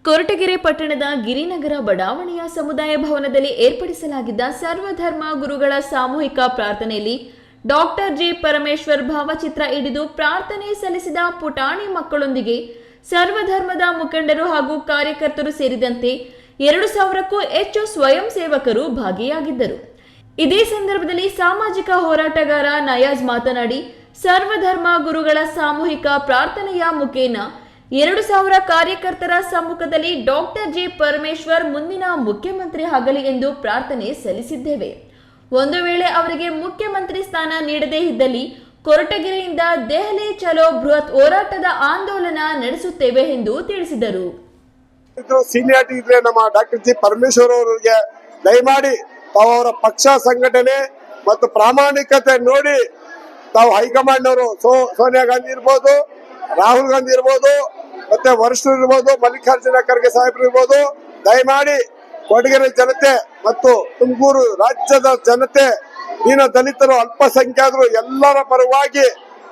ಕೊರಟಗೆರೆ ಪಟ್ಟಣದ ಗಿರಿನಗರ ಬಡಾವಣೆಯ ಸಮುದಾಯ ಭವನದಲ್ಲಿ ಏರ್ಪಡಿಸಲಾಗಿದ್ದ ಸರ್ವಧರ್ಮ ಗುರುಗಳ ಸಾಮೂಹಿಕ ಪ್ರಾರ್ಥನೆಯಲ್ಲಿ ಡಾಕ್ಟರ್ ಜಿ ಪರಮೇಶ್ವರ್ ಭಾವಚಿತ್ರ ಹಿಡಿದು ಪ್ರಾರ್ಥನೆ ಸಲ್ಲಿಸಿದ ಪುಟಾಣಿ ಮಕ್ಕಳೊಂದಿಗೆ ಸರ್ವಧರ್ಮದ ಮುಖಂಡರು ಹಾಗೂ ಕಾರ್ಯಕರ್ತರು ಸೇರಿದಂತೆ 2,000ಕ್ಕೂ ಹೆಚ್ಚು ಸ್ವಯಂ ಸೇವಕರು ಭಾಗಿಯಾಗಿದ್ದರು. ಇದೇ ಸಂದರ್ಭದಲ್ಲಿ ಸಾಮಾಜಿಕ ಹೋರಾಟಗಾರ ನಯಾಜ್ ಮಾತನಾಡಿ, ಸರ್ವಧರ್ಮ ಗುರುಗಳ ಸಾಮೂಹಿಕ ಪ್ರಾರ್ಥನೆಯ ಮುಖೇನ 2,000 ಕಾರ್ಯಕರ್ತರ ಸಮ್ಮುಖದಲ್ಲಿ ಡಾಕ್ಟರ್ ಜಿ ಪರಮೇಶ್ವರ್ ಮುಂದಿನ ಮುಖ್ಯಮಂತ್ರಿ ಆಗಲಿ ಎಂದು ಪ್ರಾರ್ಥನೆ ಸಲ್ಲಿಸಿದ್ದೇವೆ. ಒಂದು ವೇಳೆ ಅವರಿಗೆ ಮುಖ್ಯಮಂತ್ರಿ ಸ್ಥಾನ ನೀಡದೇ ಇದ್ದಲ್ಲಿ ಕೊರಟಗೆರೆಯಿಂದ ದೆಹಲಿ ಚಲೋ ಬೃಹತ್ ಹೋರಾಟದ ಆಂದೋಲನ ನಡೆಸುತ್ತೇವೆ ಎಂದು ತಿಳಿಸಿದರು. ಸೀನಿಯಾರಿಟಿ ಇದ್ರೆ ನಮ್ಮ ಡಾಕ್ಟರ್ ಜಿ ಪರಮೇಶ್ವರ್ ಅವರಿಗೆ ದಯಮಾಡಿ ತಾವು ಅವರ ಪಕ್ಷ ಸಂಘಟನೆ ಮತ್ತು ಪ್ರಾಮಾಣಿಕತೆ ನೋಡಿ ತಾವು ಹೈಕಮಾಂಡ್ ಅವರು ಸೋನಿಯಾ ಗಾಂಧಿ ಇರ್ಬೋದು, ರಾಹುಲ್ ಗಾಂಧಿ ಇರ್ಬೋದು, ಮತ್ತೆ ವರಿಷ್ಠರು ಇರ್ಬೋದು, ಮಲ್ಲಿಕಾರ್ಜುನ ಖರ್ಗೆ ಸಾಹೇಬ್ರು ಇರ್ಬೋದು, ದಯಮಾಡಿ ಕೊಡಗೆರೆ ಜನತೆ ಮತ್ತು ತುಮಕೂರು ರಾಜ್ಯದ ಜನತೆ, ದೀನ ದಲಿತರು, ಅಲ್ಪಸಂಖ್ಯಾತರು ಎಲ್ಲರ ಪರವಾಗಿ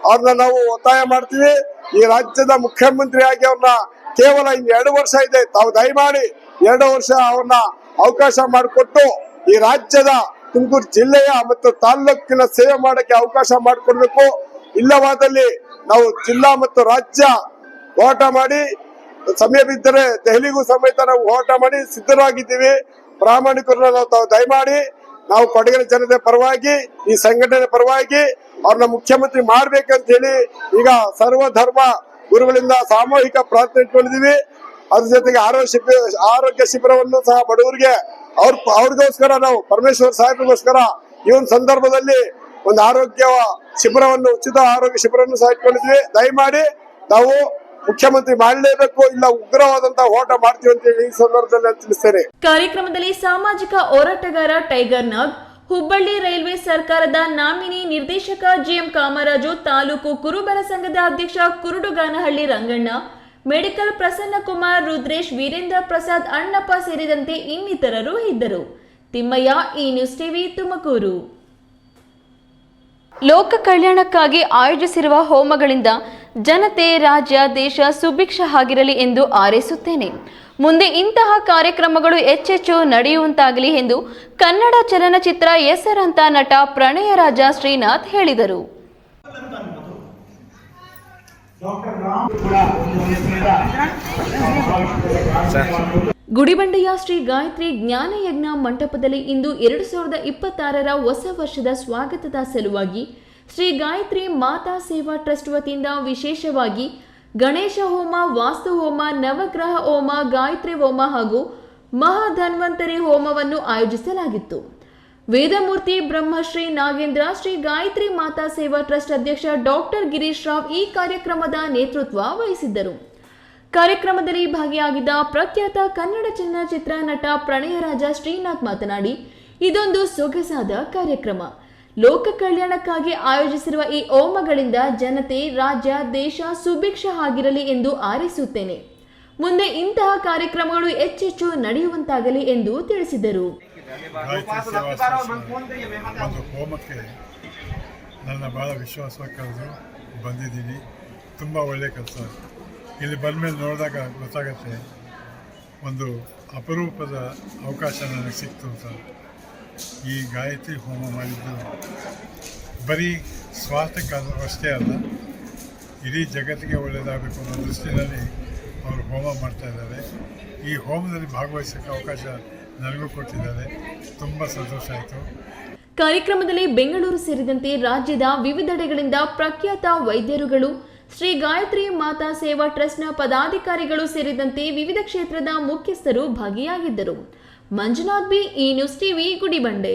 ಅವ್ರನ್ನ ನಾವು ಒತ್ತಾಯ ಮಾಡ್ತೀವಿ. ಈ ರಾಜ್ಯದ ಮುಖ್ಯಮಂತ್ರಿಯಾಗಿ ಅವ್ರನ್ನ ಕೇವಲ ಇನ್ನು 2 ವರ್ಷ ಇದೆ, ತಾವು ದಯಮಾಡಿ 2 ವರ್ಷ ಅವ್ರನ್ನ ಅವಕಾಶ ಮಾಡಿಕೊಟ್ಟು ಈ ರಾಜ್ಯದ ತುಮಕೂರು ಜಿಲ್ಲೆಯ ಮತ್ತು ತಾಲ್ಲೂಕಿನ ಸೇವೆ ಮಾಡಕ್ಕೆ ಅವಕಾಶ ಮಾಡಿಕೊಡ್ಬೇಕು. ಇಲ್ಲವಾದಲ್ಲಿ ನಾವು ಜಿಲ್ಲಾ ಮತ್ತು ರಾಜ್ಯ ಹೋರಾಟ ಮಾಡಿ, ಸಮಯ ಬಿದ್ದರೆ ದೆಹಲಿಗೂ ಸಮೇತ ನಾವು ಹೋರಾಟ ಮಾಡಿ ಸಿದ್ಧರಾಗಿದ್ದೀವಿ. ಪ್ರಾಮಾಣಿಕರನ್ನ ನಾವು ದಯಮಾಡಿ ನಾವು ಕೊಡಗಿನ ಜನತೆ ಪರವಾಗಿ, ಈ ಸಂಘಟನೆ ಪರವಾಗಿ ಅವ್ರನ್ನ ಮುಖ್ಯಮಂತ್ರಿ ಮಾಡ್ಬೇಕಂತ ಹೇಳಿ ಈಗ ಸರ್ವಧರ್ಮ ಗುರುಗಳಿಂದ ಸಾಮೂಹಿಕ ಪ್ರಾರ್ಥನೆ ಇಟ್ಕೊಂಡಿದೀವಿ. ಅದ್ರ ಜೊತೆಗೆ ಆರೋಗ್ಯ ಶಿಬಿರವನ್ನು ಸಹ ಬಡವರಿಗೆ ಅವ್ರಿಗೋಸ್ಕರ ನಾವು ಪರಮೇಶ್ವರ್ ಸಾಹೇಬ್ರಿಗೋಸ್ಕರ ಈ ಒಂದು ಸಂದರ್ಭದಲ್ಲಿ ಒಂದು ಉಚಿತ ಆರೋಗ್ಯ ಶಿಬಿರವನ್ನು ಸಹ ಇಟ್ಕೊಂಡಿದ್ವಿ. ದಯಮಾಡಿ ನಾವು ಮುಖ್ಯಮಂತ್ರಿ ಮಾಡಲೇಬೇಕು, ಇಲ್ಲ ಉಗ್ರವಾದಂತಹ ಹೋರಾಟ ಮಾಡ್ತೀವಿ ಅಂತ ಹೇಳಿ ಈ ಸಂದರ್ಭದಲ್ಲಿ ತಿಳಿಸ್ತೇನೆ. ಕಾರ್ಯಕ್ರಮದಲ್ಲಿ ಸಾಮಾಜಿಕ ಹೋರಾಟಗಾರ ಟೈಗರ್ ನಾಗ್, ಹುಬ್ಬಳ್ಳಿ ರೈಲ್ವೆ ಸರ್ಕಾರದ ನಾಮಿನಿ ನಿರ್ದೇಶಕ ಜಿಎಂ ಕಾಮರಾಜು, ತಾಲೂಕು ಕುರುಬರ ಸಂಘದ ಅಧ್ಯಕ್ಷ ಕುರುಡುಗಾನಹಳ್ಳಿ ರಂಗಣ್ಣ, ಮೆಡಿಕಲ್ ಪ್ರಸನ್ನಕುಮಾರ್, ರುದ್ರೇಶ್, ವೀರೇಂದ್ರ ಪ್ರಸಾದ್, ಅಣ್ಣಪ್ಪ ಸೇರಿದಂತೆ ಇನ್ನಿತರರು ಇದ್ದರು. ತಿಮ್ಮಯ್ಯ, ಈ ನ್ಯೂಸ್ ಟಿವಿ, ತುಮಕೂರು. ಲೋಕ ಕಲ್ಯಾಣಕ್ಕಾಗಿ ಆಯೋಜಿಸಿರುವ ಹೋಮಗಳಿಂದ ಜನತೆ, ರಾಜ್ಯ, ದೇಶ ಸುಭಿಕ್ಷ ಆಗಿರಲಿ ಎಂದು ಹಾರೈಸುತ್ತೇನೆ. ಮುಂದೆ ಇಂತಹ ಕಾರ್ಯಕ್ರಮಗಳು ಹೆಚ್ಚೆಚ್ಚು ನಡೆಯುವಂತಾಗಲಿ ಎಂದು ಕನ್ನಡ ಚಲನಚಿತ್ರ ಹೆಸರಾಂತ ನಟ ಪ್ರಣಯರಾಜ ಶ್ರೀನಾಥ್ ಹೇಳಿದರು. ಗುಡಿಬಂಡೆಯ ಶ್ರೀ ಗಾಯತ್ರಿ ಜ್ಞಾನಯಜ್ಞ ಮಂಟಪದಲ್ಲಿ ಇಂದು 2026ರ ಹೊಸ ವರ್ಷದ ಸ್ವಾಗತದ ಸಲುವಾಗಿ ಶ್ರೀ ಗಾಯತ್ರಿ ಮಾತಾ ಸೇವಾ ಟ್ರಸ್ಟ್ ವತಿಯಿಂದ ವಿಶೇಷವಾಗಿ ಗಣೇಶ ಹೋಮ, ವಾಸ್ತು ಹೋಮ, ನವಗ್ರಹ ಹೋಮ, ಗಾಯತ್ರಿ ಹೋಮ ಹಾಗೂ ಮಹಾಧನ್ವಂತರಿ ಹೋಮವನ್ನು ಆಯೋಜಿಸಲಾಗಿತ್ತು. ವೇದಮೂರ್ತಿ ಬ್ರಹ್ಮಶ್ರೀ ನಾಗೇಂದ್ರ, ಶ್ರೀ ಗಾಯತ್ರಿ ಮಾತಾ ಸೇವಾ ಟ್ರಸ್ಟ್ ಅಧ್ಯಕ್ಷ ಡಾಕ್ಟರ್ ಗಿರೀಶ್ ರಾವ್ ಈ ಕಾರ್ಯಕ್ರಮದ ನೇತೃತ್ವ ವಹಿಸಿದ್ದರು. ಕಾರ್ಯಕ್ರಮದಲ್ಲಿ ಭಾಗಿಯಾಗಿದ್ದ ಪ್ರಖ್ಯಾತ ಕನ್ನಡ ಚಲನಚಿತ್ರ ನಟ ಪ್ರಣಯರಾಜ ಶ್ರೀನಾಥ್ ಮಾತನಾಡಿ, ಇದೊಂದು ಸೊಗಸಾದ ಕಾರ್ಯಕ್ರಮ. ಲೋಕ ಕಲ್ಯಾಣಕ್ಕಾಗಿ ಆಯೋಜಿಸಿರುವ ಈ ಹೋಮಗಳಿಂದ ಜನತೆ, ರಾಜ್ಯ, ದೇಶ ಸುಭಿಕ್ಷ ಆಗಿರಲಿ ಎಂದು ಹಾರೈಸುತ್ತೇನೆ. ಮುಂದೆ ಇಂತಹ ಕಾರ್ಯಕ್ರಮಗಳು ಹೆಚ್ಚೆಚ್ಚು ನಡೆಯುವಂತಾಗಲಿ ಎಂದು ತಿಳಿಸಿದರು. ಹೋಮಕ್ಕೆ ನನ್ನ ಭಾಳ ವಿಶ್ವಾಸವಾಗಿ ಕರೆದು ಬಂದಿದ್ದೀನಿ. ತುಂಬ ಒಳ್ಳೆಯ ಕೆಲಸ. ಇಲ್ಲಿ ಬಂದಮೇಲೆ ನೋಡಿದಾಗ ಗೊತ್ತಾಗತ್ತೆ, ಒಂದು ಅಪರೂಪದ ಅವಕಾಶ ನನಗೆ ಸಿಕ್ತು ಅಂತ. ಈ ಗಾಯತ್ರಿ ಹೋಮ ಮಾಡಿದ್ದು ಬರೀ ಸ್ವಾರ್ಥಕ್ಕಷ್ಟೇ ಅಲ್ಲ, ಇಡೀ ಜಗತ್ತಿಗೆ ಒಳ್ಳೆಯದಾಗಬೇಕು ಅನ್ನೋ ದೃಷ್ಟಿಯಲ್ಲಿ ಅವರು ಹೋಮ ಮಾಡ್ತಾಯಿದ್ದಾರೆ. ಈ ಹೋಮದಲ್ಲಿ ಭಾಗವಹಿಸೋಕ್ಕೆ ಅವಕಾಶ ನನಗೂ ಕೊಟ್ಟಿದ್ದಾರೆ. ತುಂಬ ಸಂತೋಷ ಆಯಿತು. ಕಾರ್ಯಕ್ರಮದಲ್ಲಿ ಬೆಂಗಳೂರು ಸೇರಿದಂತೆ ರಾಜ್ಯದ ವಿವಿಧೆಡೆಗಳಿಂದ ಪ್ರಖ್ಯಾತ ವೈದ್ಯರುಗಳು, ಶ್ರೀ ಗಾಯತ್ರಿ ಮಾತಾ ಸೇವಾ ಟ್ರಸ್ಟ್ನ ಪದಾಧಿಕಾರಿಗಳು ಸೇರಿದಂತೆ ವಿವಿಧ ಕ್ಷೇತ್ರದ ಮುಖ್ಯಸ್ಥರು ಭಾಗಿಯಾಗಿದ್ದರು. ಮಂಜುನಾಥ್ ಬಿ, ಈ ನ್ಯೂಸ್ ಟಿವಿ, ಗುಡಿಬಂಡೆ.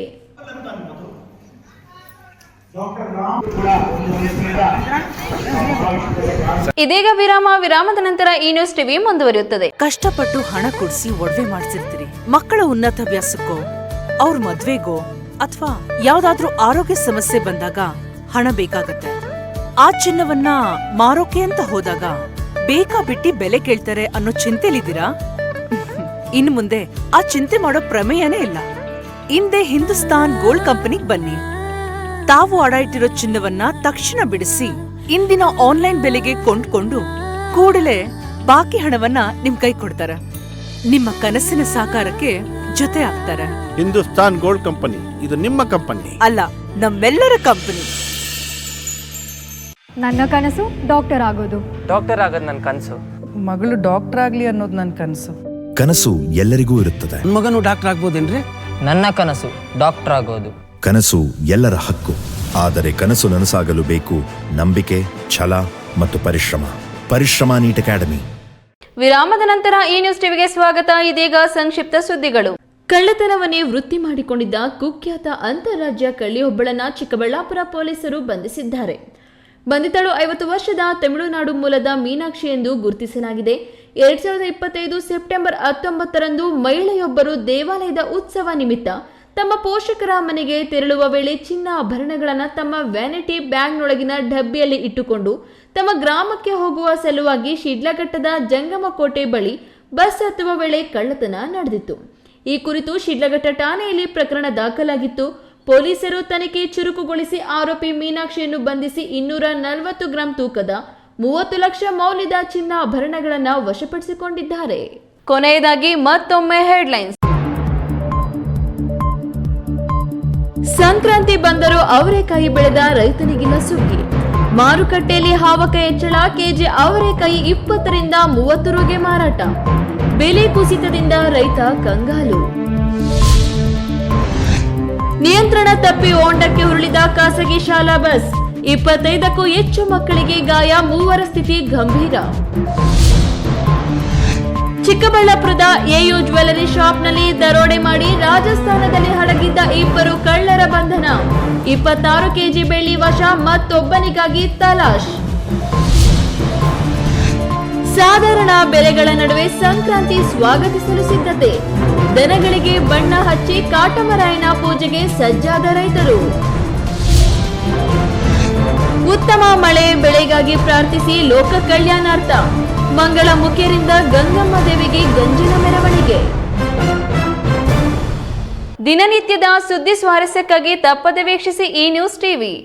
ಇದೀಗ ವಿರಾಮದ ನಂತರ ಈ ನ್ಯೂಸ್ ಟಿವಿ ಮುಂದುವರಿಯುತ್ತದೆ. ಕಷ್ಟಪಟ್ಟು ಹಣ ಕೊಡಿಸಿ ಒಡವೆ ಮಾಡಿಸಿರ್ತೀರಿ. ಮಕ್ಕಳ ಉನ್ನತ ವ್ಯಾಸಕ್ಕೋ, ಅವ್ರ ಮದ್ವೆಗೋ ಅಥವಾ ಯಾವ್ದಾದ್ರೂ ಆರೋಗ್ಯ ಸಮಸ್ಯೆ ಬಂದಾಗ ಹಣ ಬೇಕಾಗತ್ತೆ. ಆ ಚಿನ್ನವನ್ನ ಮಾರೋಕೆ ಅಂತ ಹೋದಾಗ ಬೇಕಾ ಬಿಟ್ಟಿ ಬೆಲೆ ಕೇಳ್ತಾರೆ ಅನ್ನೋ ಚಿಂತೆಲಿದ್ದೀರಾ? ಇನ್ನು ಮುಂದೆ ಆ ಚಿಂತೆ ಮಾಡೋ ಪ್ರಮೇಯನೇ ಇಲ್ಲ. ಹಿಂದೆ ಹಿಂದೂಸ್ತಾನ್ ಗೋಲ್ಡ್ ಕಂಪನಿಗೆ ಬನ್ನಿ. ತಾವು ಅಡ ಇಟ್ಟಿರೋ ಚಿನ್ನವನ್ನ ತಕ್ಷಣ ಬಿಡಿಸಿ ಇಂದಿನ ಆನ್ಲೈನ್ ಬೆಲೆಗೆ ಕೊಂಡ್ಕೊಂಡು ಕೂಡಲೇ ಬಾಕಿ ಹಣವನ್ನ ನಿಮ್ ಕೈ ಕೊಡ್ತಾರೆ. ನಿಮ್ಮ ಕನಸಿನ ಸಾಕಾರಕ್ಕೆ ಜೊತೆ ಆಗ್ತಾರೆ. ಹಿಂದೂಸ್ತಾನ್ ಗೋಲ್ಡ್ ಕಂಪನಿ, ಇದು ನಿಮ್ಮ ಕಂಪನಿ ಅಲ್ಲ, ನಮ್ಮೆಲ್ಲರ ಕಂಪನಿ. ನನ್ನ ಕನಸು ಡಾಕ್ಟರ್ ಆಗೋದು. ಡಾಕ್ಟರ್ ಆಗೋದು ನನ್ನ ಕನಸು. ಮಗಳು ಡಾಕ್ಟರ್ ಆಗ್ಲಿ ಅನ್ನೋದು ನನ್ನ ಕನಸು. ಕನಸು ಎಲ್ಲರಿಗೂ ಇರುತ್ತದೆ. ಮಗನು ಡಾಕ್ಟರ್ ಆಗ್ಬೋದೇನ್ರಿ? ನನ್ನ ಕನಸು ಡಾಕ್ಟರ್ ಆಗೋದು. ಕನಸು ಎಲ್ಲರ ಹಕ್ಕು. ಆದರೆ ಕನಸು ನನಸಾಗಲು ಬೇಕು ನಂಬಿಕೆ, ಛಲ ಮತ್ತು ಪರಿಶ್ರಮ. Neat academy. ವಿರಾಮದ ನಂತರ ಈ ನ್ಯೂಸ್ ಟಿವಿಗೆ ಸ್ವಾಗತ. ಇದೀಗ ಸಂಕ್ಷಿಪ್ತ ಸುದ್ದಿಗಳು. ಕಳ್ಳತನವನ್ನೇ ವೃತ್ತಿ ಮಾಡಿಕೊಂಡಿದ್ದ ಕುಖ್ಯಾತ ಅಂತಾರಾಜ್ಯ ಕಳ್ಳಿಯೊಬ್ಬಳನ್ನ ಚಿಕ್ಕಬಳ್ಳಾಪುರ ಪೊಲೀಸರು ಬಂಧಿಸಿದ್ದಾರೆ. ಬಂಧಿತಳು 50 ವರ್ಷದ ತಮಿಳುನಾಡು ಮೂಲದ ಮೀನಾಕ್ಷಿ ಎಂದು ಗುರುತಿಸಲಾಗಿದೆ. 2025 ಸೆಪ್ಟೆಂಬರ್ 19ರಂದು ಮಹಿಳೆಯೊಬ್ಬರು ದೇವಾಲಯದ ಉತ್ಸವ ನಿಮಿತ್ತ ತಮ್ಮ ಪೋಷಕರ ಮನೆಗೆ ತೆರಳುವ ವೇಳೆ ಚಿನ್ನಾಭರಣಗಳನ್ನು ತಮ್ಮ ವ್ಯಾನಿಟಿ ಬ್ಯಾಗ್ನೊಳಗಿನ ಡಬ್ಬಿಯಲ್ಲಿ ಇಟ್ಟುಕೊಂಡು ತಮ್ಮ ಗ್ರಾಮಕ್ಕೆ ಹೋಗುವ ಸಲುವಾಗಿ ಶಿಡ್ಲಘಟ್ಟದ ಜಂಗಮಕೋಟೆ ಬಳಿ ಬಸ್ ಹತ್ತುವ ವೇಳೆ ಕಳ್ಳತನ ನಡೆದಿತ್ತು. ಈ ಕುರಿತು ಶಿಡ್ಲಘಟ್ಟ ಠಾಣೆಯಲ್ಲಿ ಪ್ರಕರಣ ದಾಖಲಾಗಿತ್ತು. ಪೊಲೀಸರು ತನಿಖೆ ಚುರುಕುಗೊಳಿಸಿ ಆರೋಪಿ ಮೀನಾಕ್ಷಿಯನ್ನು ಬಂಧಿಸಿ 240 ಗ್ರಾಂ ತೂಕದ 30 ಲಕ್ಷ ಮೌಲ್ಯದ ಚಿನ್ನಾಭರಣಗಳನ್ನು ವಶಪಡಿಸಿಕೊಂಡಿದ್ದಾರೆ. ಕೊನೆಯದಾಗಿ ಮತ್ತೊಮ್ಮೆ ಹೆಡ್ಲೈನ್ಸ್. ಸಂಕ್ರಾಂತಿ ಬಂದರೂ ಅವರೆಕಾಯಿ ಬೆಳೆದ ರೈತನಿಗಿಲ್ಲ ಸುಗ್ಗಿ. ಮಾರುಕಟ್ಟೆಯಲ್ಲಿ ಹಾವಕ ಹೆಚ್ಚಳ. ಕೆಜಿ ಅವರೆಕಾಯಿ 20ರಿಂದ 30 ರುಗೆ ಮಾರಾಟ. ಬೆಲೆ ಕುಸಿತದಿಂದ ರೈತ ಕಂಗಾಲು. ನಿಯಂತ್ರಣ ತಪ್ಪಿ ಹೊಂಡಕ್ಕೆ ಉರುಳಿದ ಖಾಸಗಿ ಶಾಲಾ ಬಸ್. 25ಕ್ಕೂ ಹೆಚ್ಚು ಮಕ್ಕಳಿಗೆ ಗಾಯ. 3 ಸ್ಥಿತಿ ಗಂಭೀರ. ಚಿಕ್ಕಬಳ್ಳಾಪುರದ ಎಯು ಜ್ಯುವೆಲರಿ ಶಾಪ್ನಲ್ಲಿ ದರೋಡೆ ಮಾಡಿ ರಾಜಸ್ಥಾನದಲ್ಲಿ ಅಡಗಿದ್ದ 2 ಕಳ್ಳರ ಬಂಧನ. 26 ಕೆಜಿ ಬೆಳ್ಳಿ ವಶ. ಮತ್ತೊಬ್ಬನಿಗಾಗಿ ತಲಾಶ್. ಸಾಧಾರಣ ಬೆಲೆಗಳ ನಡುವೆ ಸಂಕ್ರಾಂತಿ ಸ್ವಾಗತಿಸಲು ಸಿದ್ಧತೆ. ದನಗಳಿಗೆ ಬಣ್ಣ ಹಚ್ಚಿ ಕಾಟಮರಾಯನ ಪೂಜೆಗೆ ಸಜ್ಜಾದ ರೈತರು. ಉತ್ತಮ ಮಳೆ ಬೆಳೆಗಾಗಿ ಪ್ರಾರ್ಥಿಸಿ ಲೋಕ ಕಲ್ಯಾಣಾರ್ಥ. ಮಂಗಳ ಮುಖ್ಯರಿಂದ ಗಂಗಮ್ಮ ದೇವಿಗೆ ಗಂಜಿನ ಮೆರವಣಿಗೆ. ದಿನನಿತ್ಯದ ಸುದ್ದಿ ಸ್ವಾರಸ್ಯಕ್ಕಾಗಿ ತಪ್ಪದೆ ವೀಕ್ಷಿಸಿ ಈ ನ್ಯೂಸ್ ಟಿವಿ.